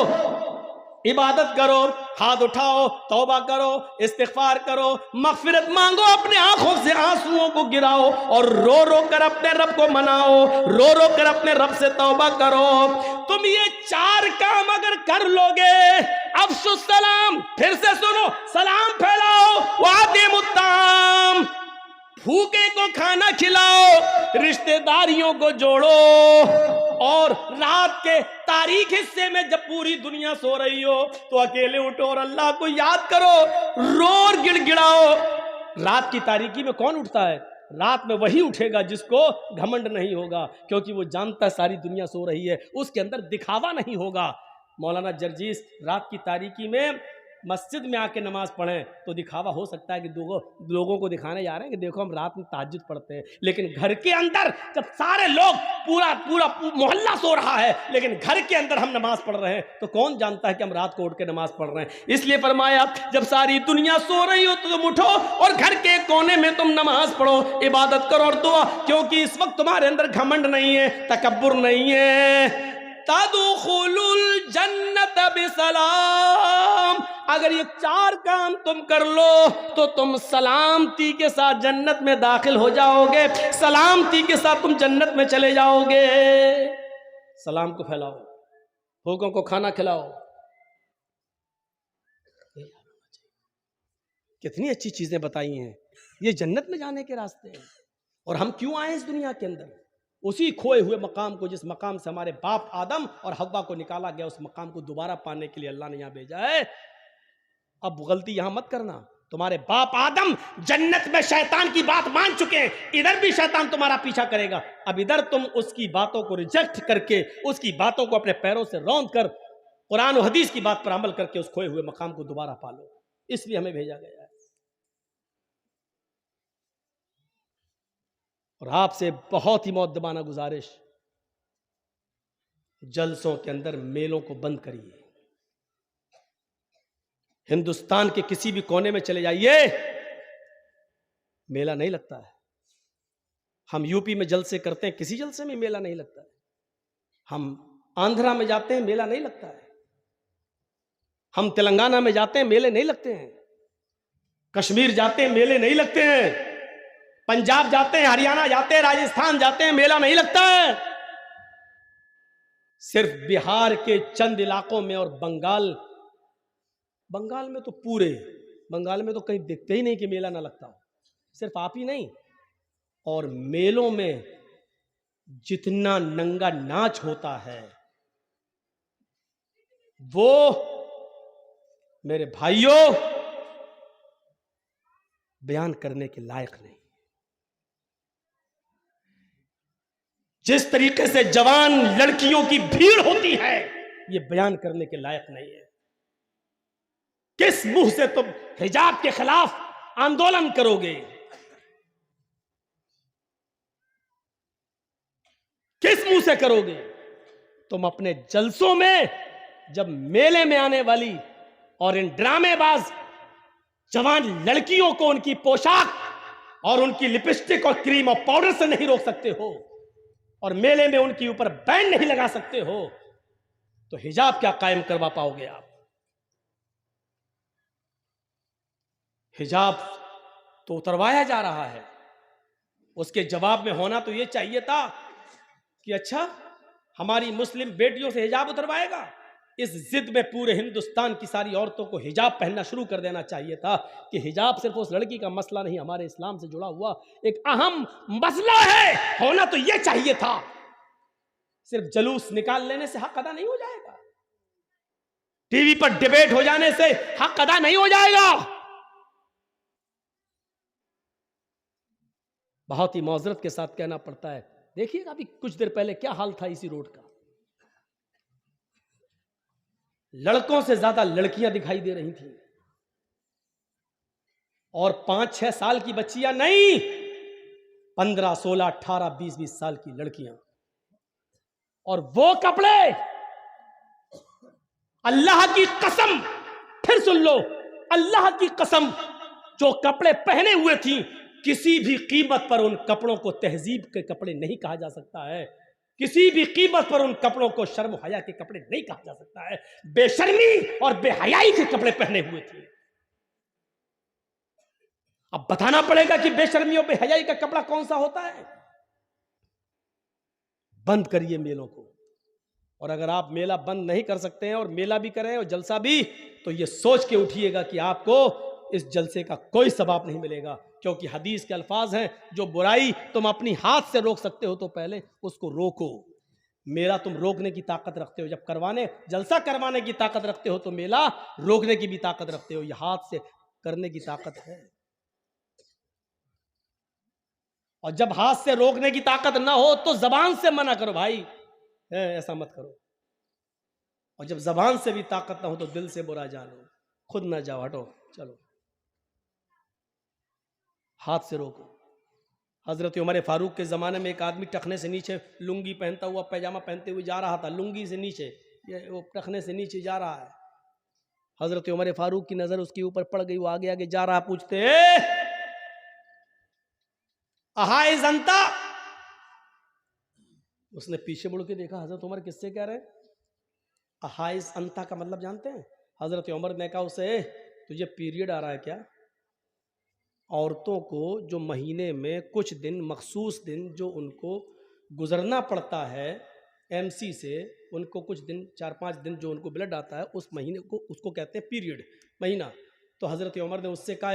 इबादत करो, हाथ उठाओ, तौबा करो, इस्तिग़फ़ार करो, मग़फ़िरत मांगो, अपने आंखों से आंसुओं को गिराओ और रो रो कर अपने रब को मनाओ, रो रो कर अपने रब से तौबा करो। तुम ये 4 काम अगर कर लोगे, अफ़शुस सलाम, फिर से सुनो, सलाम फैलाओ, वातिमुत्ताम, भूखे को खाना खिलाओ, रिश्तेदारियों को जोड़ो, और रात के तारीख हिस्से में जब पूरी दुनिया सो रही हो तो अकेले उठो और अल्लाह को याद करो, रो और गिड़गिड़ाओ। रात की तारीकी में कौन उठता है? रात में वही उठेगा जिसको घमंड नहीं होगा, क्योंकि वो जानता है सारी दुनिया सो रही है, उसके अंदर दिखावा नहीं होगा। मौलाना जर्जीस रात की तारीकी में मस्जिद में आके नमाज पढ़ें तो दिखावा हो सकता है कि लोगों को दिखाने जा रहे हैं कि देखो हम रात में तहज्जुद पढ़ते हैं, लेकिन घर के अंदर जब सारे लोग पूरा मोहल्ला सो रहा है, लेकिन घर के अंदर हम नमाज पढ़ रहे हैं, तो कौन जानता है कि हम रात को उठ के नमाज पढ़ रहे हैं। इसलिए फरमाया जब सारी दुनिया सो रही हो तो तुम उठो और घर के कोने में तुम नमाज पढ़ो, इबादत करो और दुआ, क्योंकि इस वक्त तुम्हारे अंदर घमंड नहीं है, तकब्बुर नहीं है। तदखुलुल जन्नत बिसलाम, अगर ये 4 काम तुम कर लो तो तुम सलामती के साथ जन्नत में दाखिल हो जाओगे, सलामती के साथ तुम जन्नत में चले जाओगे। सलाम को फैलाओ, भूखों को खाना खिलाओ। कितनी अच्छी चीजें बताई हैं, ये जन्नत में जाने के रास्ते हैं। और हम क्यों आए इस दुनिया के अंदर? उसी खोए हुए मकाम को, जिस मकाम से हमारे बाप आदम और हव्वा को निकाला गया, उस मकाम को दोबारा पाने के लिए अल्लाह ने यहां भेजा है। अब गलती यहां मत करना, तुम्हारे बाप आदम जन्नत में शैतान की बात मान चुके हैं, इधर भी शैतान तुम्हारा पीछा करेगा। अब इधर तुम उसकी बातों को रिजेक्ट करके, उसकी बातों को अपने पैरों से रौंद कर कुरान और हदीस की बात पर अमल करके उस खोए हुए मकाम को दोबारा पालो, इसलिए हमें भेजा गया है। और आपसे बहुत ही मुअद्दबाना गुजारिश, जलसों के अंदर मेलों को बंद करिए। हिंदुस्तान के किसी भी कोने में चले जाइए, मेला नहीं लगता है। हम यूपी में जलसे करते हैं, किसी जलसे में मेला नहीं लगता है। हम आंध्रा में जाते हैं, मेला नहीं लगता है। हम तेलंगाना में जाते हैं, मेले नहीं लगते हैं। कश्मीर जाते हैं, मेले नहीं लगते हैं। पंजाब जाते हैं, हरियाणा जाते हैं, राजस्थान जाते हैं, मेला नहीं लगता है। सिर्फ बिहार के चंद इलाकों में और बंगाल में तो पूरे बंगाल में तो कहीं दिखते ही नहीं कि मेला ना लगता हो। सिर्फ आप ही नहीं, और मेलों में जितना नंगा नाच होता है वो मेरे भाइयों बयान करने के लायक नहीं। जिस तरीके से जवान लड़कियों की भीड़ होती है, ये बयान करने के लायक नहीं है। किस मुंह से तुम हिजाब के खिलाफ आंदोलन करोगे? किस मुंह से करोगे? तुम अपने जलसों में, जब मेले में आने वाली और इन ड्रामेबाज जवान लड़कियों को उनकी पोशाक और उनकी लिपस्टिक और क्रीम और पाउडर से नहीं रोक सकते हो, और मेले में उनके ऊपर बैन नहीं लगा सकते हो, तो हिजाब क्या कायम करवा पाओगे आप? हिजाब तो उतरवाया जा रहा है, उसके जवाब में होना तो यह चाहिए था कि अच्छा हमारी मुस्लिम बेटियों से हिजाब उतरवाएगा। इस जिद में पूरे हिंदुस्तान की सारी औरतों को हिजाब पहनना शुरू कर देना चाहिए था कि हिजाब सिर्फ उस लड़की का मसला नहीं, हमारे इस्लाम से जुड़ा हुआ एक अहम मसला है। होना तो यह चाहिए था। सिर्फ जलूस निकाल लेने से हक अदा नहीं हो जाएगा, टीवी पर डिबेट हो जाने से हक अदा नहीं हो जाएगा। बहुत ही मौजरत के साथ कहना पड़ता है, देखिएगा अभी कुछ देर पहले क्या हाल था इसी रोड का। लड़कों से ज्यादा लड़कियां दिखाई दे रही थी, और 5-6 साल की बच्चियां नहीं, 15, 16, 18, 20 साल की लड़कियां। और वो कपड़े, अल्लाह की कसम, फिर सुन लो, अल्लाह की कसम, जो कपड़े पहने हुए थी, किसी भी कीमत पर उन कपड़ों को तहजीब के कपड़े नहीं कहा जा सकता है। किसी भी कीमत पर उन कपड़ों को शर्म हया के कपड़े नहीं कहा जा सकता है। बेशर्मी और बेहयाई के कपड़े पहने हुए थे। अब बताना पड़ेगा कि बेशर्मी और बेहयाई का कपड़ा कौन सा होता है। बंद करिए मेलों को, और अगर आप मेला बंद नहीं कर सकते हैं और मेला भी करें और जलसा भी, तो ये सोच के उठिएगा कि आपको इस जलसे का कोई सवाब नहीं मिलेगा, क्योंकि हदीस के अल्फाज हैं, जो बुराई तुम अपनी हाथ से रोक सकते हो तो पहले उसको रोको। मेला तुम रोकने की ताकत रखते हो, जब जलसा करवाने की ताकत रखते हो तो मेला रोकने की भी ताकत रखते हो। यह हाथ से करने की ताकत है, और जब हाथ से रोकने की ताकत ना हो तो जबान से मना करो, भाई ऐसा मत करो। और जब जबान से भी ताकत ना हो तो दिल से बुरा जानो, खुद ना जाओ, हटो, चलो, हाथ से रोको। हजरत उमर फारूक के ज़माने में एक आदमी टखने से नीचे लुंगी पहनता हुआ, पैजामा पहनते हुए जा रहा था, लुंगी से नीचे, ये वो टखने से नीचे जा रहा है। हजरत उमर फारूक की नज़र उसके ऊपर पड़ गई, वो आगे आगे जा रहा, पूछते अहाय जनता। उसने पीछे मुड़ के देखा, हजरत उमर किससे कह रहे हैं? अहाइस अंता का मतलब जानते हैं? हजरत उमर ने कहा उसे, तुझे पीरियड आ रहा है क्या? औरतों को जो महीने में कुछ दिन, मखसूस दिन जो उनको गुजरना पड़ता है एमसी से, उनको कुछ दिन, 4-5 दिन जो उनको ब्लड आता है, उस महीने को उसको कहते हैं पीरियड, महीना। तो हजरत उमर ने उससे कहा,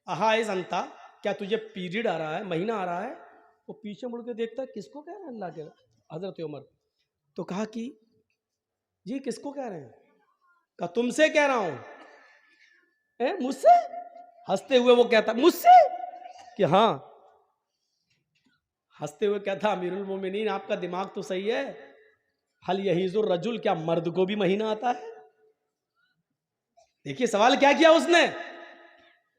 अहाइस अंता, क्या तुझे पीरियड आ रहा है, महीना आ रहा है? वो पीछे मुड़ के देखता है, किसको कह रहे हैं अल्लाह के हजरत उमर? तो कहा कि जी किसको कह रहे हैं? कहा तुमसे कह रहा हूं। मुझसे? हंसते हुए वो कहता मुझसे? कि हाँ। हंसते हुए कहता, अमीरुल मोमिनीन आपका दिमाग तो सही है, हल यहीजुर रजुल, क्या मर्द को भी महीना आता है? देखिए सवाल क्या किया उसने,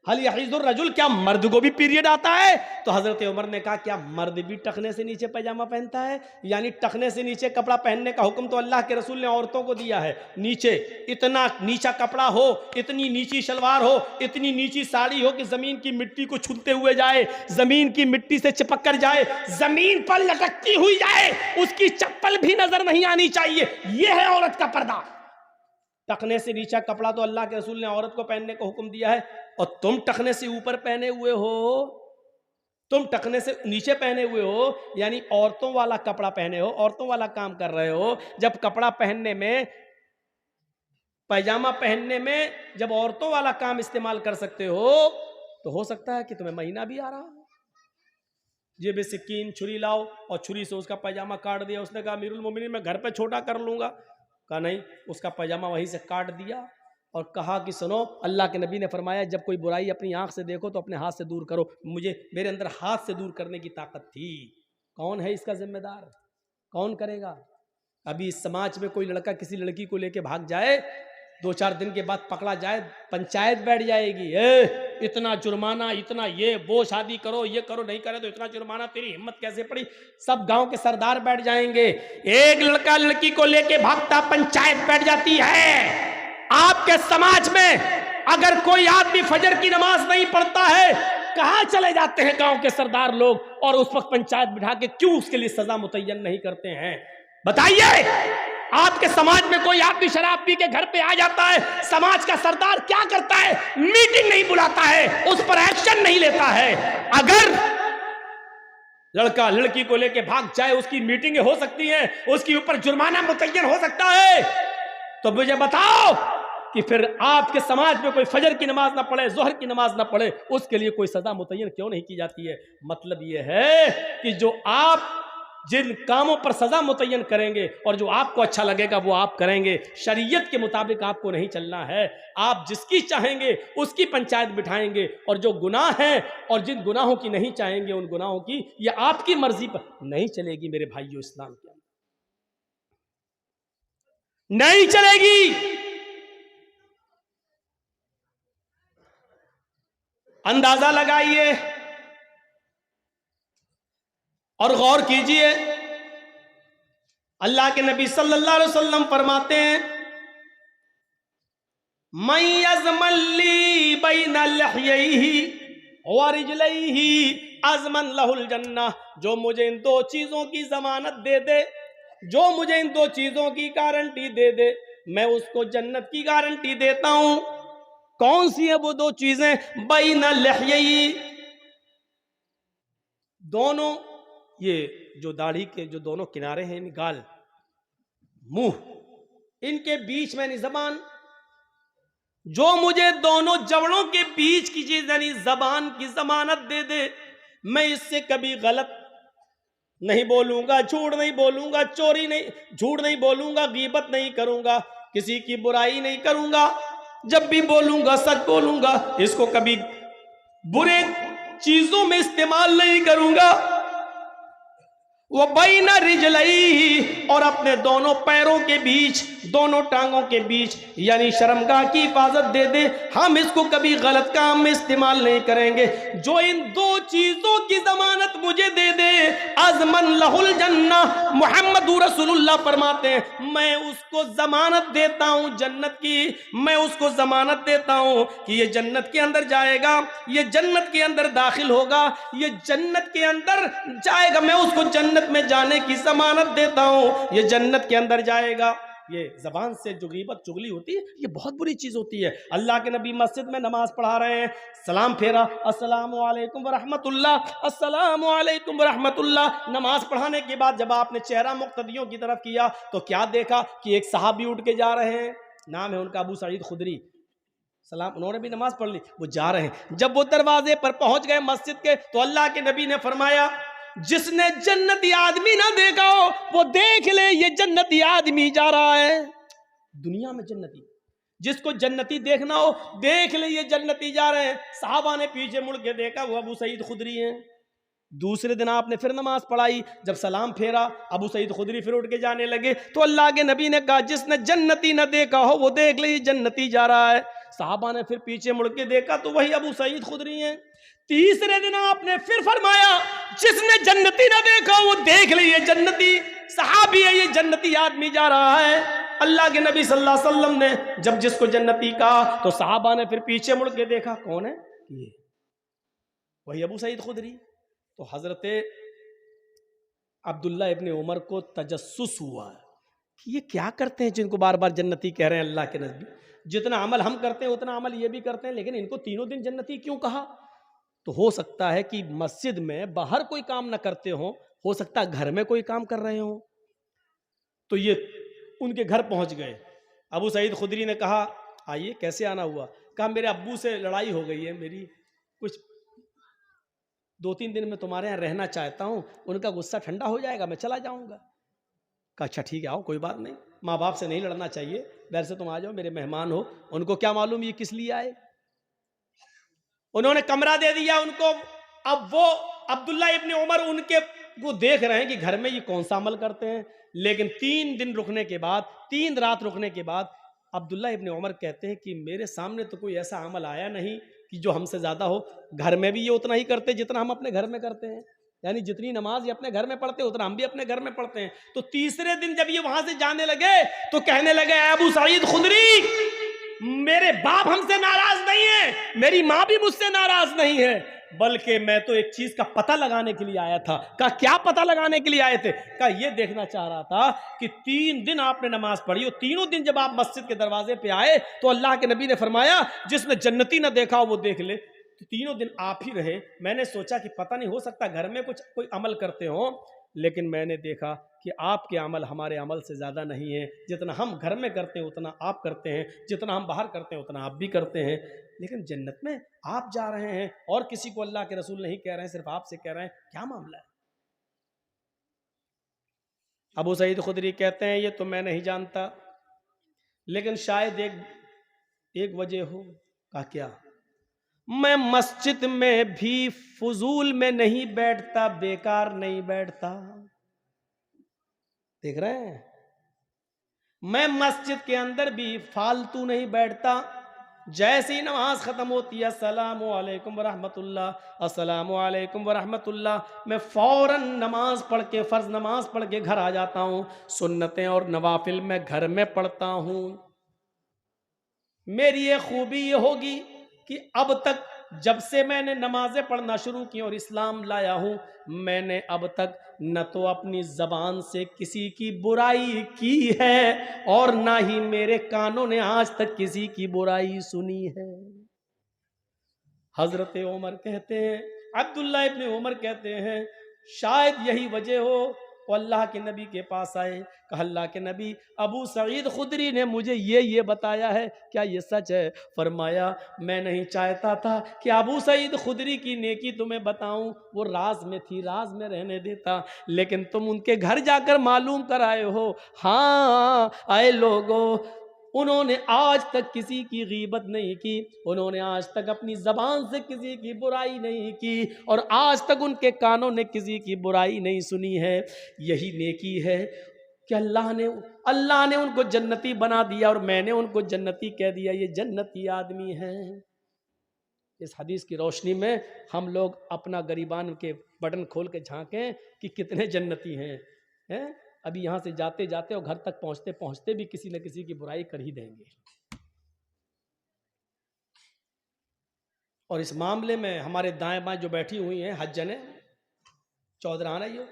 हल यहीजुर रजुल, क्या मर्द को भी पीरियड आता है? तो हजरत उमर ने कहा, क्या मर्द भी टखने से नीचे पैजामा पहनता है? यानी टखने से नीचे कपड़ा पहनने का हुक्म तो अल्लाह के रसूल ने औरतों को दिया है। नीचे इतना नीचा कपड़ा हो, इतनी नीची शलवार हो, इतनी नीची साड़ी हो कि जमीन की मिट्टी को छूते हुए जाए, जमीन की मिट्टी से चिपक कर जाए, जमीन पर लटकती हुई जाए, उसकी चप्पल भी नजर नहीं आनी चाहिए। यह है औरत का पर्दा। टखने से नीचा कपड़ा तो अल्लाह के रसूल ने औरत को पहनने का हुक्म दिया है, और तुम टखने से ऊपर पहने हुए हो, तुम टखने से नीचे पहने हुए हो, यानी औरतों वाला कपड़ा पहने हो, औरतों वाला काम कर रहे हो। जब कपड़ा पहनने में, पैजामा पहनने में जब औरतों वाला काम इस्तेमाल कर सकते हो, तो हो सकता है कि तुम्हें महीना भी आ रहा हो। जेब सिक्कीन, छुरी लाओ, और छुरी से उसका पैजामा काट दिया। उसने कहा अमीरुल मोमिनीन मैं घर पे छोटा कर लूंगा। कहा नहीं, उसका पैजामा वहीं से काट दिया और कहा कि सुनो, अल्लाह के नबी ने फरमाया जब कोई बुराई अपनी आंख से देखो तो अपने हाथ से दूर करो। मेरे अंदर हाथ से दूर करने की ताकत थी। कौन है इसका जिम्मेदार? कौन करेगा? अभी इस समाज में कोई लड़का किसी लड़की को लेके भाग जाए, 2-4 दिन के बाद पकड़ा जाए, पंचायत बैठ जाएगी, इतना जुर्माना, इतना ये, वो शादी करो, ये करो, नहीं करे तो इतना जुर्माना, तेरी हिम्मत कैसे पड़ी? सब गांव के सरदार बैठ जाएंगे। एक लड़का लड़की को लेके भागता, पंचायत बैठ जाती है। आपके समाज में अगर कोई आदमी फजर की नमाज नहीं पढ़ता है, कहां चले जाते हैं गांव के सरदार लोग, और उस वक्त पंचायत बिठा के क्यों उसके लिए सजा मुतय्यन नहीं करते हैं? बताइए। आपके समाज में कोई आदमी शराब पी के घर पे आ जाता है, समाज का सरदार क्या करता है? मीटिंग नहीं बुलाता है, उस पर एक्शन नहीं लेता है। अगर लड़का लड़की को लेके भाग जाए, उसकी मीटिंगें हो सकती हैं, उसके ऊपर जुर्माना मुतय्यन हो सकता है, तो मुझे बताओ कि फिर आपके समाज में कोई फजर की नमाज ना पढ़े, जोहर की नमाज ना पढ़े, उसके लिए कोई सजा मुतय्यन क्यों नहीं की जाती है? मतलब यह है कि जो आप जिन कामों पर सजा मुतय्यन करेंगे और जो आपको अच्छा लगेगा वो आप करेंगे। शरीयत के मुताबिक आपको नहीं चलना है। आप जिसकी चाहेंगे उसकी पंचायत बिठाएंगे, और जो गुनाह हैं और जिन गुनाहों की नहीं चाहेंगे उन गुनाहों की ये आपकी मर्जी पर नहीं चलेगी। मेरे भाइयों इस्लाम के, नहीं चलेगी। अंदाजा लगाइए और गौर कीजिए, अल्लाह के नबी सल्लल्लाहु अलैहि वसल्लम फरमाते हैं, मैं यज़मल्ली बैना लहयैहि व रिजलैहि अज़मन लहुल जन्नह। जो मुझे इन दो चीजों की जमानत दे दे, जो मुझे इन दो चीजों की गारंटी दे दे, मैं उसको जन्नत की गारंटी देता हूं। कौन सी है वो दो चीजें? बैना लहयैहि, दोनों ये जो दाढ़ी के जो दोनों किनारे हैं, गाल, मुंह, इनके बीच में जबान, जो मुझे दोनों जबड़ों के बीच की चीज यानी जबान की जमानत दे दे, मैं इससे कभी गलत नहीं बोलूंगा, झूठ नहीं बोलूंगा, चोरी नहीं, झूठ नहीं बोलूंगा, गीबत नहीं करूंगा, किसी की बुराई नहीं करूंगा, जब भी बोलूंगा सच बोलूंगा, इसको कभी बुरे चीजों में इस्तेमाल नहीं करूंगा। वो बैना रिजलैहि, और अपने दोनों पैरों के बीच, दोनों टांगों के बीच यानी शर्मगाह की हिफाजत दे दे, हम इसको कभी गलत काम में इस्तेमाल नहीं करेंगे। जो इन दो चीजों की जमानत मुझे दे दे, अज़मन लहुल जन्नह, मोहम्मद रसूलुल्लाह फरमाते हैं, मैं उसको जमानत देता हूं जन्नत की, मैं उसको जमानत देता हूं कि ये जन्नत के अंदर जाएगा, ये जन्नत के अंदर दाखिल होगा, ये जन्नत के अंदर जाएगा, मैं उसको जन्नत में जाने की जमानत देता हूं, ये जन्नत के अंदर जाएगा। ये जबान से जो गीबत चुगली होती है, ये बहुत बुरी चीज होती है। अल्लाह के नबी मस्जिद में नमाज पढ़ा रहे हैं, सलाम फेरा, अस्सलामु अलैकुम व रहमतुल्लाह, अस्सलामु अलैकुम व रहमतुल्लाह। नमाज पढ़ाने के बाद जब आपने चेहरा मुक्तदियों की तरफ किया तो क्या देखा कि एक सहाबी उठ के जा रहे हैं, नाम है उनका अबू सईद खुदरी, सलाम, उन्होंने भी नमाज पढ़ ली, वो जा रहे हैं। जब वो दरवाजे पर पहुंच गए मस्जिद के, तो अल्लाह के नबी ने फरमाया, जिसने जन्नती आदमी ना देखा हो वो देख ले, ये जन्नती आदमी जा रहा है। दुनिया में जन्नती, जिसको जन्नती देखना हो देख ले, ये जन्नती जा रहे हैं। साहबा ने पीछे मुड़ के देखा, वो अबू सईद खुदरी हैं। दूसरे दिन आपने फिर नमाज पढ़ाई, जब सलाम फेरा, अबू सईद खुदरी फिर उठ के जाने लगे, तो अल्लाह के नबी ने कहा, जिसने जन्नती ना देखा हो वो देख ले, ये जन्नती जा रहा है। साहबा ने फिर पीछे मुड़ के देखा तो वही अबू सईद खुदरी हैं। तीसरे दिन आपने फिर फरमाया, जिसने जन्नती ना देखा वो देख ले, ये जन्नती सहाबी है, ये जन्नती आदमी जा रहा है। अल्लाह के नबी सल्लल्लाहु अलैहि वसल्लम ने जब जिसको जन्नती कहा तो साहबा ने फिर पीछे मुड़ के देखा, कौन है ये? वही अबू सईद खुदरी। तो हजरत अब्दुल्ला इब्ने उमर को तजस्सुस हुआ कि ये क्या करते हैं जिनको बार बार जन्नती कह रहे हैं अल्लाह के नबी। जितना अमल हम करते हैं उतना अमल ये भी करते हैं, लेकिन इनको तीनों दिन जन्नती क्यों कहा? तो हो सकता है कि मस्जिद में बाहर कोई काम ना करते हो सकता है घर में कोई काम कर रहे हो। तो ये उनके घर पहुंच गए। अबू सईद खुदरी ने कहा, आइए, कैसे आना हुआ? कहा, मेरे अब्बू से लड़ाई हो गई है मेरी, कुछ 2-3 दिन में तुम्हारे यहाँ रहना चाहता हूँ, उनका गुस्सा ठंडा हो जाएगा, मैं चला जाऊंगा। कहा, अच्छा ठीक है, आओ, कोई बात नहीं, माँ बाप से नहीं लड़ना चाहिए, वैसे तुम आ जाओ, मेरे मेहमान हो। उनको क्या मालूम ये किस लिए आए। उन्होंने कमरा दे दिया उनको। अब वो अब्दुल्ला इब्ने उमर उनके वो देख रहे हैं कि घर में ये कौन सा अमल करते हैं। लेकिन 3 दिन रुकने के बाद, 3 रात रुकने के बाद अब्दुल्ला इब्ने उमर कहते हैं कि मेरे सामने तो कोई ऐसा अमल आया नहीं कि जो हमसे ज्यादा हो। घर में भी ये उतना ही करते जितना हम अपने घर में करते हैं, यानी जितनी नमाज ये अपने घर में पढ़ते हैं उतना हम भी अपने घर में पढ़ते हैं। तो तीसरे दिन जब ये वहां से जाने लगे तो कहने लगे, अबू सईद खुदरी, मेरे बाप हमसे नाराज नहीं है, मेरी माँ भी मुझसे नाराज नहीं है, बल्कि मैं तो एक चीज का पता लगाने के लिए आया था। कहा, क्या पता लगाने के लिए आए थे? कहा, ये देखना चाह रहा था कि 3 दिन आपने नमाज पढ़ी और तीनों दिन जब आप मस्जिद के दरवाजे पे आए तो अल्लाह के नबी ने फरमाया, जिसने जन्नती ना देखा हो वो देख ले। तो तीनों दिन आप ही रहे। मैंने सोचा कि पता नहीं, हो सकता घर में कुछ कोई अमल करते हो, लेकिन मैंने देखा कि आपके अमल हमारे अमल से ज़्यादा नहीं है। जितना हम घर में करते हैं उतना आप करते हैं, जितना हम बाहर करते हैं उतना आप भी करते हैं, लेकिन जन्नत में आप जा रहे हैं और किसी को अल्लाह के रसूल नहीं कह रहे हैं, सिर्फ आपसे कह रहे हैं, क्या मामला है? अबू सईद खुदरी कहते हैं, ये तो मैं नहीं जानता, लेकिन शायद एक वजह हो। कहा, क्या? मैं मस्जिद में भी फजूल में नहीं बैठता, बेकार नहीं बैठता। देख रहे हैं, मैं मस्जिद के अंदर भी फालतू नहीं बैठता। जैसी नमाज खत्म होती है अस्सलामु अलैकुम वरहमतुल्लाह, अस्सलामु अलैकुम वरहमतुल्लाह, मैं फौरन नमाज पढ़ के, फर्ज नमाज पढ़ के घर आ जाता हूँ। सुन्नतें और नवाफिल मैं घर में पढ़ता हूँ। मेरी ये खूबी ये होगी कि अब तक जब से मैंने नमाजें पढ़ना शुरू की और इस्लाम लाया हूँ, मैंने अब तक न तो अपनी जबान से किसी की बुराई की है और ना ही मेरे कानों ने आज तक किसी की बुराई सुनी है। हजरत उमर कहते हैं, अब्दुल्ला इब्न उमर कहते हैं, शायद यही वजह हो वो अल्लाह के नबी के पास आए, कहा अल्लाह के नबी, अबू सईद खुदरी ने मुझे ये बताया है, क्या ये सच है? फरमाया, मैं नहीं चाहता था कि अबू सईद खुदरी की नेकी तुम्हें बताऊं, वो राज में थी, राज में रहने देता, लेकिन तुम उनके घर जाकर मालूम कर आए हो। हाँ आए लोगों, उन्होंने आज तक किसी की गीबत नहीं की, उन्होंने आज तक अपनी जबान से किसी की बुराई नहीं की और आज तक उनके कानों ने किसी की बुराई नहीं सुनी है। यही नेकी है कि अल्लाह ने उनको जन्नती बना दिया और मैंने उनको जन्नती कह दिया। ये जन्नती आदमी है। इस हदीस की रोशनी में हम लोग अपना गरीबान के बटन खोल के झांकें कि कितने जन्नती हैं। अभी यहाँ से जाते जाते और घर तक पहुँचते पहुँचते भी किसी न किसी की बुराई कर ही देंगे। और इस मामले में हमारे दाएं बाएं जो बैठी हुई हैं हज्जने चौधराना, ये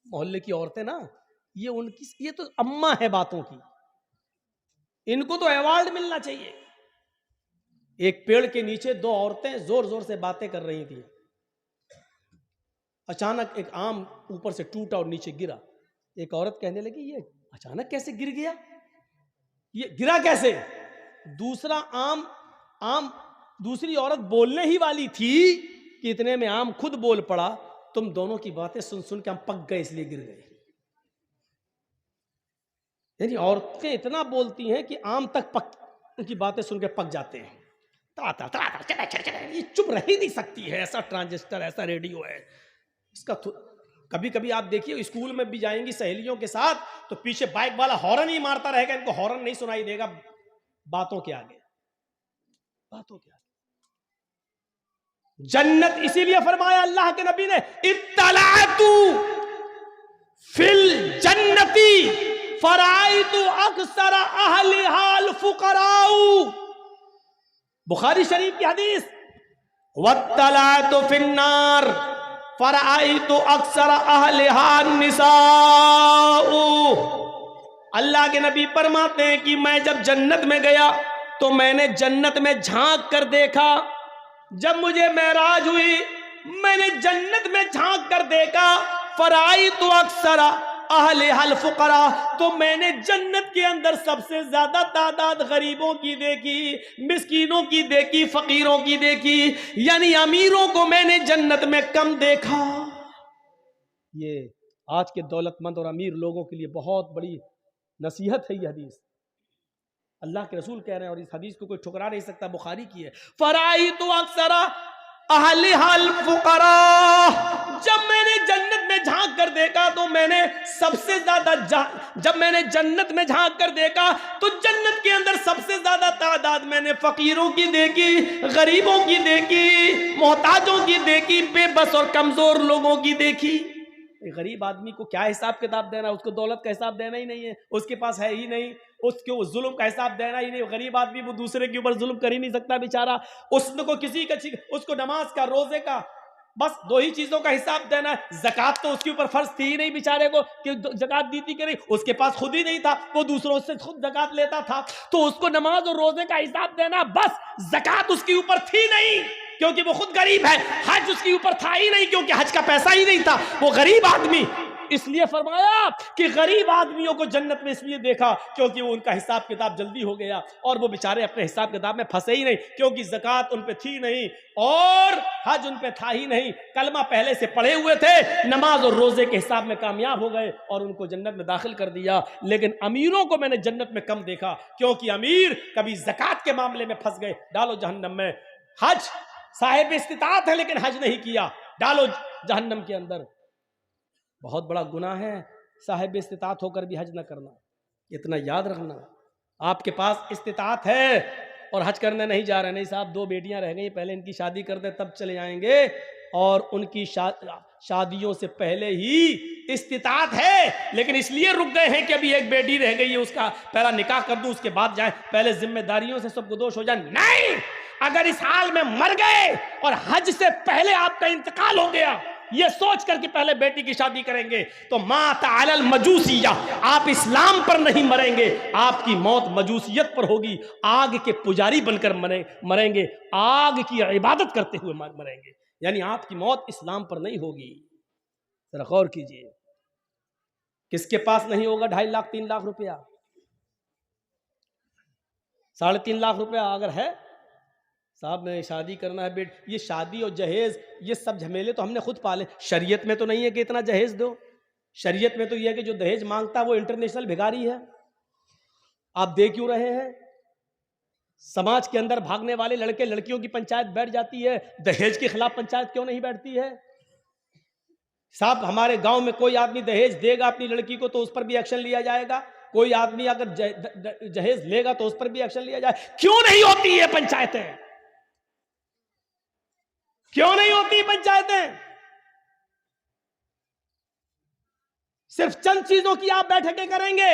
मोहल्ले की औरतें ना, ये तो अम्मा है बातों की, इनको तो अवार्ड मिलना चाहिए। एक पेड़ के नीचे दो औरतें जोर जोर से बातें कर रही थी। अचानक एक आम ऊपर से टूटा और नीचे गिरा। एक औरत कहने लगी, ये अचानक कैसे गिर गया, ये गिरा कैसे? दूसरी औरत बोलने ही वाली थी कि इतने में आम खुद बोल पड़ा, तुम दोनों की बातें सुन सुन के हम पक गए इसलिए गिर गए। यानी औरतें इतना बोलती हैं कि आम तक पक, उनकी बातें सुन के पक जाते हैं। ये चुप रह ही नहीं सकती है। ऐसा ट्रांजिस्टर, ऐसा रेडियो है इसका। कभी कभी आप देखिए स्कूल में भी जाएंगी सहेलियों के साथ तो पीछे बाइक वाला हॉर्न ही मारता रहेगा, इनको हॉर्न नहीं सुनाई देगा बातों के आगे। जन्नत इसीलिए फरमाया अल्लाह के नबी ने, इत्तलातु फिल जन्नती फराइतु अक्सर अहलिहाल फुकराउ। बुखारी शरीफ की हदीस, वत्तलातु फिन्नार फराइतु अक्सर अहलिहान निसाउ। अल्लाह के नबी फरमाते हैं कि मैं जब जन्नत में गया तो मैंने जन्नत में झांक कर देखा। जब मुझे मेराज हुई मैंने जन्नत में झांक कर देखा, फराइतु अक्सर अहलिहाल फुकरा, तो मैंने जन्नत के अंदर सबसे ज्यादा तादाद गरीबों की देखी, मिस्कीनों की देखी, फकीरों की देखी, यानी अमीरों को मैंने जन्नत में कम देखा। ये आज के दौलतमंद और अमीर लोगों के लिए बहुत बड़ी नसीहत है ये हदीस। अल्लाह के रसूल कह रहे हैं और इस हदीस को कोई ठुकरा नहीं सकता, बुखारी की है। फराइतु अक्सरा अहलिहाल फुकरा, जब मैंने जन्नत में झांक कर देखा तो मैंने सबसे ज्यादा जब मैंने जन्नत में झांक कर देखा तो जन्नत के अंदर सबसे ज्यादा तादाद मैंने फकीरों की देखी, गरीबों की देखी, मोहताजों की देखी, बेबस और कमजोर लोगों की देखी। गरीब आदमी को क्या हिसाब किताब देना, उसको दौलत का हिसाब देना ही नहीं है, उसके पास है ही नहीं, उसको जुल्म का हिसाब देना ही नहीं। गरीब आदमी वो दूसरे के ऊपर जुल्म कर ही नहीं सकता बेचारा, उसको किसी का, उसको नमाज का, रोजे का, बस दो ही चीजों का हिसाब देना है। ज़कात तो उसके ऊपर फर्ज थी ही नहीं बेचारे को कि ज़कात दी थी कि नहीं, उसके पास खुद ही नहीं था, वो दूसरों से खुद ज़कात लेता था, तो उसको नमाज और रोजे का हिसाब देना। बस ज़कात उसके ऊपर थी नहीं क्योंकि वो खुद गरीब है, हज उसके ऊपर था ही नहीं क्योंकि हज का पैसा ही नहीं था, वो गरीब आदमी। इसलिए फरमाया कि गरीब आदमियों को जन्नत में इसलिए देखा क्योंकि वो उनका हिसाब किताब जल्दी हो गया और वो बेचारे अपने हिसाब किताब में फंसे ही नहीं क्योंकि ज़कात उन पे थी नहीं और हज उन पे था ही नहीं, कलमा पहले से पढ़े हुए थे, नमाज और रोजे के हिसाब में कामयाब हो गए और उनको जन्नत में दाखिल कर दिया। लेकिन अमीरों को मैंने जन्नत में कम देखा क्योंकि अमीर कभी ज़कात के मामले में फंस गए, डालो जहन्नम में। हज साहिब इस्तिताअत है लेकिन हज नहीं किया, डालो जहन्नम के अंदर। बहुत बड़ा गुनाह है साहिब इस्तिताअत होकर भी हज न करना। इतना याद रखना। आपके पास इस्तिताअत है और हज करने नहीं जा रहे, नहीं साहब 2 बेटियां रह गई, पहले इनकी शादी कर दे तब चले जाएंगे, और उनकी शादियों से पहले ही इस्तिताअत है, लेकिन इसलिए रुक गए हैं कि अभी एक बेटी रह गई है, उसका पहला निकाह कर दूं, उसके बाद जाए, पहले जिम्मेदारियों से सबको दोष हो जाए। नहीं, अगर इस हाल में मर गए और हज से पहले आपका इंतकाल हो गया, ये सोच कर कि पहले बेटी की शादी करेंगे, तो माता अलल मजूसिया, आप इस्लाम पर नहीं मरेंगे, आपकी मौत मजूसियत पर होगी, आग के पुजारी बनकर मरेंगे, आग की इबादत करते हुए मरेंगे, यानी आपकी मौत इस्लाम पर नहीं होगी। जरा गौर कीजिए, किसके पास नहीं होगा 2.5 लाख 3 लाख रुपया, 3.5 लाख रुपया अगर है, साहब मैं शादी करना है बेट, ये शादी और जहेज ये सब झमेले तो हमने खुद पाले, शरीयत में तो नहीं है कि इतना जहेज दो, शरीयत में तो ये है कि जो दहेज मांगता है वो इंटरनेशनल भिखारी है। आप दे क्यों रहे हैं? समाज के अंदर भागने वाले लड़के लड़कियों की पंचायत बैठ जाती है, दहेज के खिलाफ पंचायत क्यों नहीं बैठती है? साहब हमारे गांव में कोई आदमी दहेज देगा अपनी लड़की को तो उस पर भी एक्शन लिया जाएगा, कोई आदमी अगर जहेज लेगा तो उस पर भी एक्शन लिया जाए। क्यों नहीं होती है पंचायतें? क्यों नहीं होती पंचायतें? सिर्फ चंद चीजों की आप बैठकें करेंगे।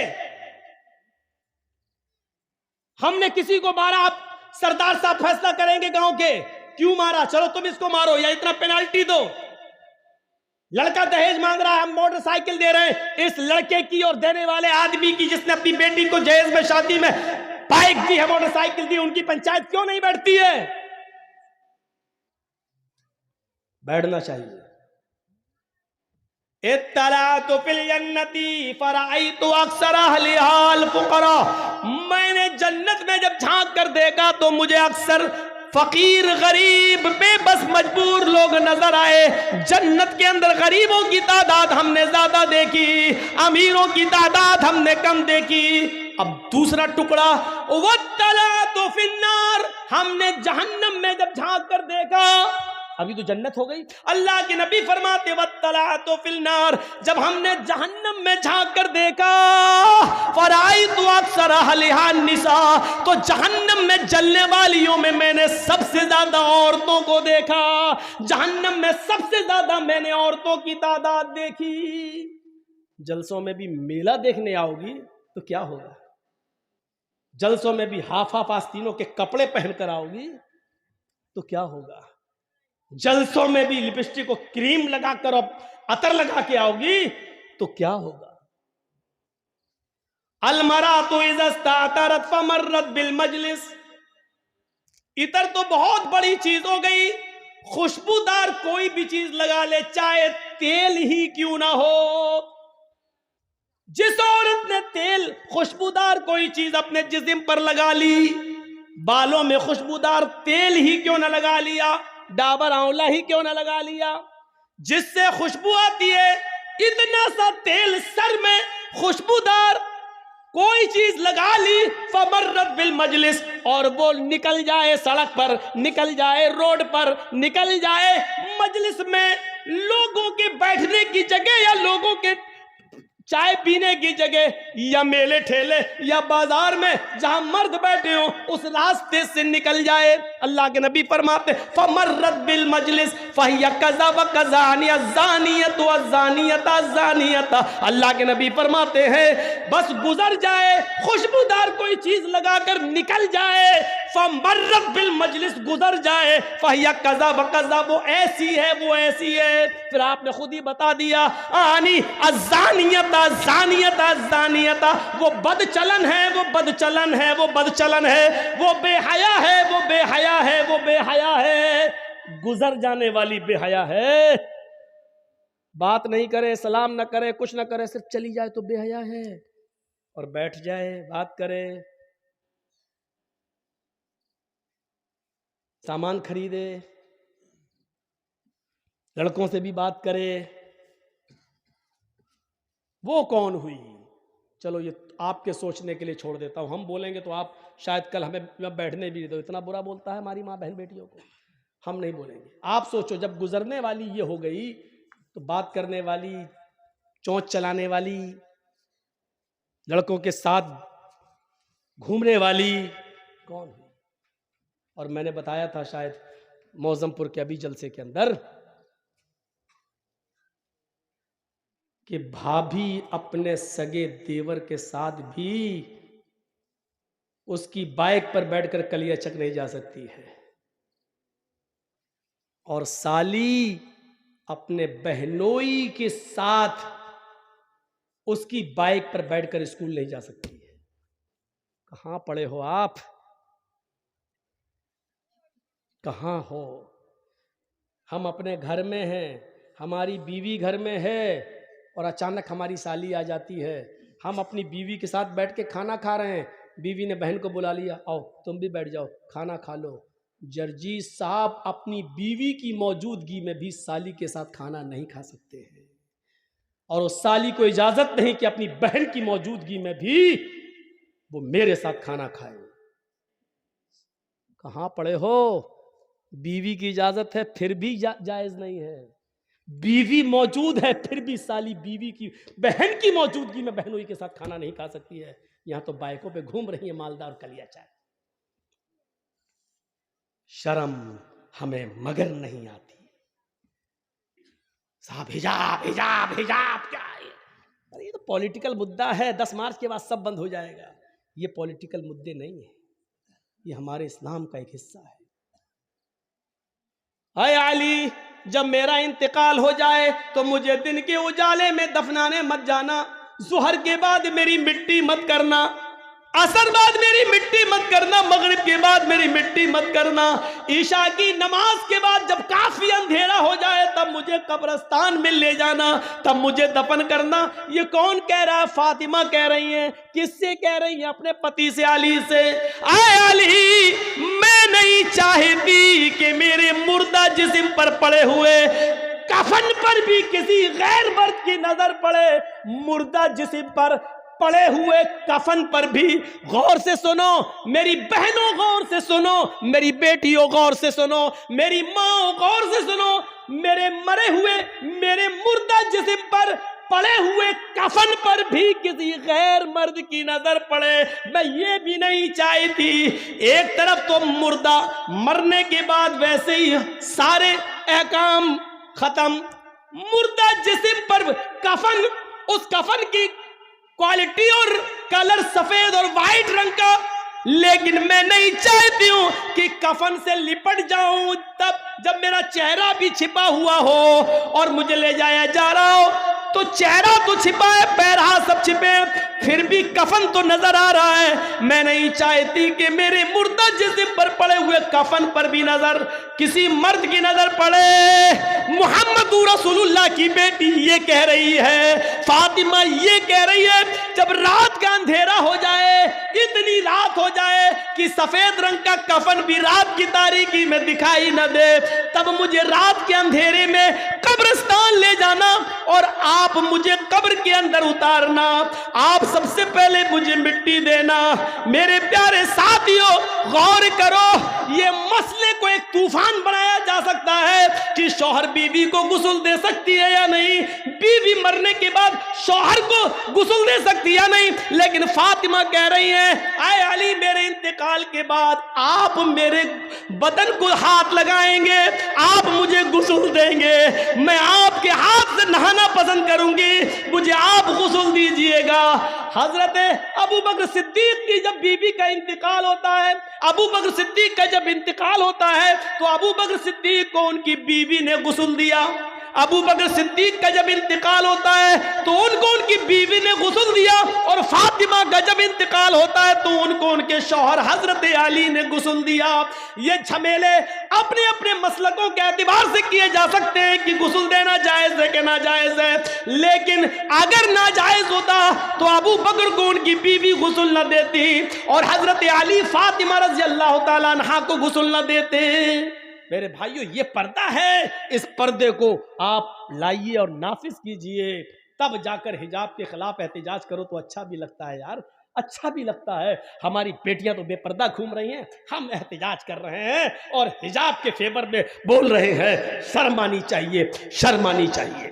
हमने किसी को मारा, आप सरदार साहब फैसला करेंगे गांव के, क्यों मारा, चलो तुम इसको मारो या इतना पेनाल्टी दो। लड़का दहेज मांग रहा है, हम मोटरसाइकिल दे रहे हैं, इस लड़के की और देने वाले आदमी की जिसने अपनी बेटी को जहेज में शादी में बाइक दी है, मोटरसाइकिल दी, उनकी पंचायत क्यों नहीं बैठती है? बैठना चाहिए। इत्तलातु फिल जन्नती फराइतु अक्सर अहलिहाल फुकरा, मैंने जन्नत में जब झांक कर देखा तो मुझे अक्सर फकीर गरीब बेबस मजबूर लोग नजर आए। जन्नत के अंदर गरीबों की तादाद हमने ज्यादा देखी, अमीरों की तादाद हमने कम देखी। अब दूसरा टुकड़ा, वत्तलातु फिन्नार, हमने जहन्नम में जब झांक कर देखा, अभी तो जन्नत हो गई, अल्लाह के नबी फरमाते वत्तलातु फिन्नार, जब हमने जहन्नम में झांक कर देखा, फराइतु अक्सर अहलिहा निसा, तो जहन्नम में जलने वालियों में मैंने सबसे ज्यादा औरतों को देखा, जहन्नम में सबसे ज्यादा मैंने औरतों की तादाद देखी। जलसों में भी मेला देखने आओगी तो क्या होगा? जलसों में भी हाफ हाफ आस्तीनों के कपड़े पहनकर आओगी तो क्या होगा? जलसों में भी लिपस्टिक को क्रीम लगाकर और अतर लगा के आओगी तो क्या होगा? अलमरातु इज़ा इस्तातरत फमर्रत बिल मजलिस, इतर तो बहुत बड़ी चीज हो गई, खुशबूदार कोई भी चीज लगा ले, चाहे तेल ही क्यों ना हो। जिस औरत ने तेल खुशबूदार कोई चीज अपने जिस्म पर लगा ली, बालों में खुशबूदार तेल ही क्यों ना लगा लिया, डाबर आंवला ही क्यों ना लगा लिया, जिससे खुशबू आती है, इतना सा तेल सर में खुशबूदार कोई चीज लगा ली, फमर्रत बिल मजलिस, और वो निकल जाए सड़क पर, निकल जाए रोड पर, निकल जाए मजलिस में, लोगों के बैठने की जगह या लोगों के चाय पीने की जगह या मेले ठेले या बाजार में जहां मर्द बैठे हो उस रास्ते से निकल जाए। अल्लाह के नबी फरमाते फमर्रत बिल मजलिस फहिया कज़ा व कज़ानिया ज़ानियत व ज़ानियता ज़ानियता, अल्लाह के नबी फरमाते हैं बस गुजर जाए, खुशबूदार कोई चीज लगाकर निकल जाए, फमर्रत बिल मजलिस, गुजर जाए, फहिया कज़ा व कज़ा, वो ऐसी है वो ऐसी है। फिर आपने खुद ही बता दिया आनी अज़ानियता ज़ानियता ज़ानियता, वो बदचलन है वो बदचलन है वो बदचलन है, वो बेहया है वो बेहया है वो बेहया है, गुजर जाने वाली बेहया है। बात नहीं करे, सलाम न करे, कुछ न करे, सिर्फ चली जाए तो बेहया है, और बैठ जाए बात करे, सामान खरीदे, लड़कों से भी बात करे, वो कौन हुई? चलो ये आपके सोचने के लिए छोड़ देता हूं, हम बोलेंगे तो आप शायद कल हमें बैठने भी दो, इतना बुरा बोलता है हमारी माँ बहन बेटियों को, हम नहीं बोलेंगे। आप सोचो जब गुजरने वाली ये हो गई तो बात करने वाली, चोंच चलाने वाली, लड़कों के साथ घूमने वाली कौन है? और मैंने बताया था शायद मौजमपुर के अभी जलसे के अंदर कि भाभी अपने सगे देवर के साथ भी उसकी बाइक पर बैठकर कलियाचक नहीं जा सकती है, और साली अपने बहनोई के साथ उसकी बाइक पर बैठकर स्कूल नहीं जा सकती है। कहां पड़े हो आप? कहां हो? हम अपने घर में हैं, हमारी बीवी घर में है, और अचानक हमारी साली आ जाती है। हम अपनी बीवी के साथ बैठ के खाना खा रहे हैं, बीवी ने बहन को बुला लिया, आओ तुम भी बैठ जाओ खाना खा लो। जर्जी साहब अपनी बीवी की मौजूदगी में भी साली के साथ खाना नहीं खा सकते हैं, और उस साली को इजाजत नहीं कि अपनी बहन की मौजूदगी में भी वो मेरे साथ खाना खाए। कहां पड़े हो? बीवी की इजाजत है फिर भी जायज नहीं है, बीवी मौजूद है फिर भी साली बीवी की बहन की मौजूदगी में बहनोई के साथ खाना नहीं खा सकती है। यहां तो बाइकों पे घूम रही है मालदार कलिया चाय। शर्म हमें मगर नहीं आती। साहब हिजाब हिजाब हिजाब क्या है? अरे ये तो पॉलिटिकल मुद्दा है, 10 मार्च के बाद सब बंद हो जाएगा। ये पॉलिटिकल मुद्दे नहीं है, ये हमारे इस्लाम का एक हिस्सा है। हाय अली, जब मेरा इंतकाल हो जाए तो मुझे दिन के उजाले में दफनाने मत जाना, ज़ुहर के बाद मेरी मिट्टी मत करना, असर बाद मेरी मिट्टी मत करना, मगरिब के बाद मेरी मिट्टी मत करना, ईशा की नमाज के बाद जब काफी अंधेरा हो जाए तब मुझे कब्रिस्तान में ले जाना, तब मुझे दफन करना। ये कौन कह रहा है? फातिमा कह रही हैं। किससे कह रही हैं? अपने पति से, अली से। आए अली, मैं नहीं चाहती कि मेरे मुर्दा जिस्म पर पड़े हुए कफन पर भी किसी गैर मर्द की नजर पड़े। मुर्दा जिस्म पर पड़े हुए कफन पर भी गौर से सुनो, मेरी बहनों गौर से सुनो, मेरी बेटियों गौर से सुनो, मेरी माँ गौर से सुनो, मेरे मरे हुए मेरे मुर्दा जिस्म पर पड़े हुए कफन पर भी किसी गैर मर्द की नजर पड़े, मैं ये भी नहीं चाहती। एक तरफ तो मुर्दा मरने के बाद वैसे ही सारे अहकाम खत्म, मुर्दा जिस्म पर कफन, उस कफन की क्वालिटी और कलर सफेद और वाइट रंग का, लेकिन मैं नहीं चाहती हूं कि कफन से लिपट जाऊं तब जब मेरा चेहरा भी छिपा हुआ हो और मुझे ले जाया जा रहा हो तो चेहरा तो छिपा है, पैर हाथ सब छिपे, फिर भी कफन तो नजर आ रहा है। मैं नहीं चाहती कि मेरे मुर्दा जिस्म पर पड़े हुए कफन पर भी नजर किसी मर्द की नजर पड़े। मोहम्मद रसूलुल्लाह की बेटी ये कह रही है, फातिमा ये कह रही है, जब रात का अंधेरा हो जाए, इतनी रात हो जाए कि सफेद रंग का कफन भी रात की तारीकी में दिखाई न दे, तब मुझे रात के अंधेरे में कब्रिस्तान ले जाना और आप मुझे कब्र के अंदर उतारना, आप सबसे पहले मुझे मिट्टी देना। मेरे प्यारे साथियों, गौर करो, ये मसले को एक तूफान बनाया जा सकता है कि शौहर बीवी को गुस्ल दे सकती है या नहीं, बीवी मरने के बाद शौहर को गुस्ल दे सकती है या नहीं, लेकिन फातिमा कह रही है, आए अली, मेरे इंतकाल के बाद आप मेरे बदन को हाथ लगाएंगे, आप मुझे गुस्ल देंगे, मैं आपके हाथ से नहाना पसंद करूंगी, मुझे आप गुस्ल दीजिएगा। हजरत अबू बकर सिद्दीक की जब बीवी का इंतकाल होता है, अबू बकर सिद्दीक का जब इंतकाल होता है तो अबू बकर सिद्दीक को उनकी बीवी ने गुस्ल दिया। अबू बकर सिद्दीक का जब इंतकाल होता है तो उनको उनकी बीवी ने गुस्ल दिया, और फातिमा का जब इंतकाल होता है तो उनको उनके शौहर हजरत अली ने गुस्ल दिया। ये झमेले अपने अपने मसलकों के एतबार से किए जा सकते हैं कि गुस्ल देना जायज है कि नाजायज है, लेकिन अगर नाजायज होता तो अबू बकर को उनकी बीवी गुस्ल न देती और हजरत अली फातिमा रज़ी अल्लाह तआला अन्हा को गुस्ल न देते। मेरे भाइयों, ये पर्दा है, इस पर्दे को आप लाइए और नाफिज कीजिए, तब जाकर हिजाब के खिलाफ एहतिजाज करो तो अच्छा भी लगता है यार, अच्छा भी लगता है। हमारी बेटियां तो बेपर्दा घूम रही हैं, हम एहतिजाज कर रहे हैं और हिजाब के फेवर में बोल रहे हैं। शर्म आनी चाहिए, शर्म आनी चाहिए।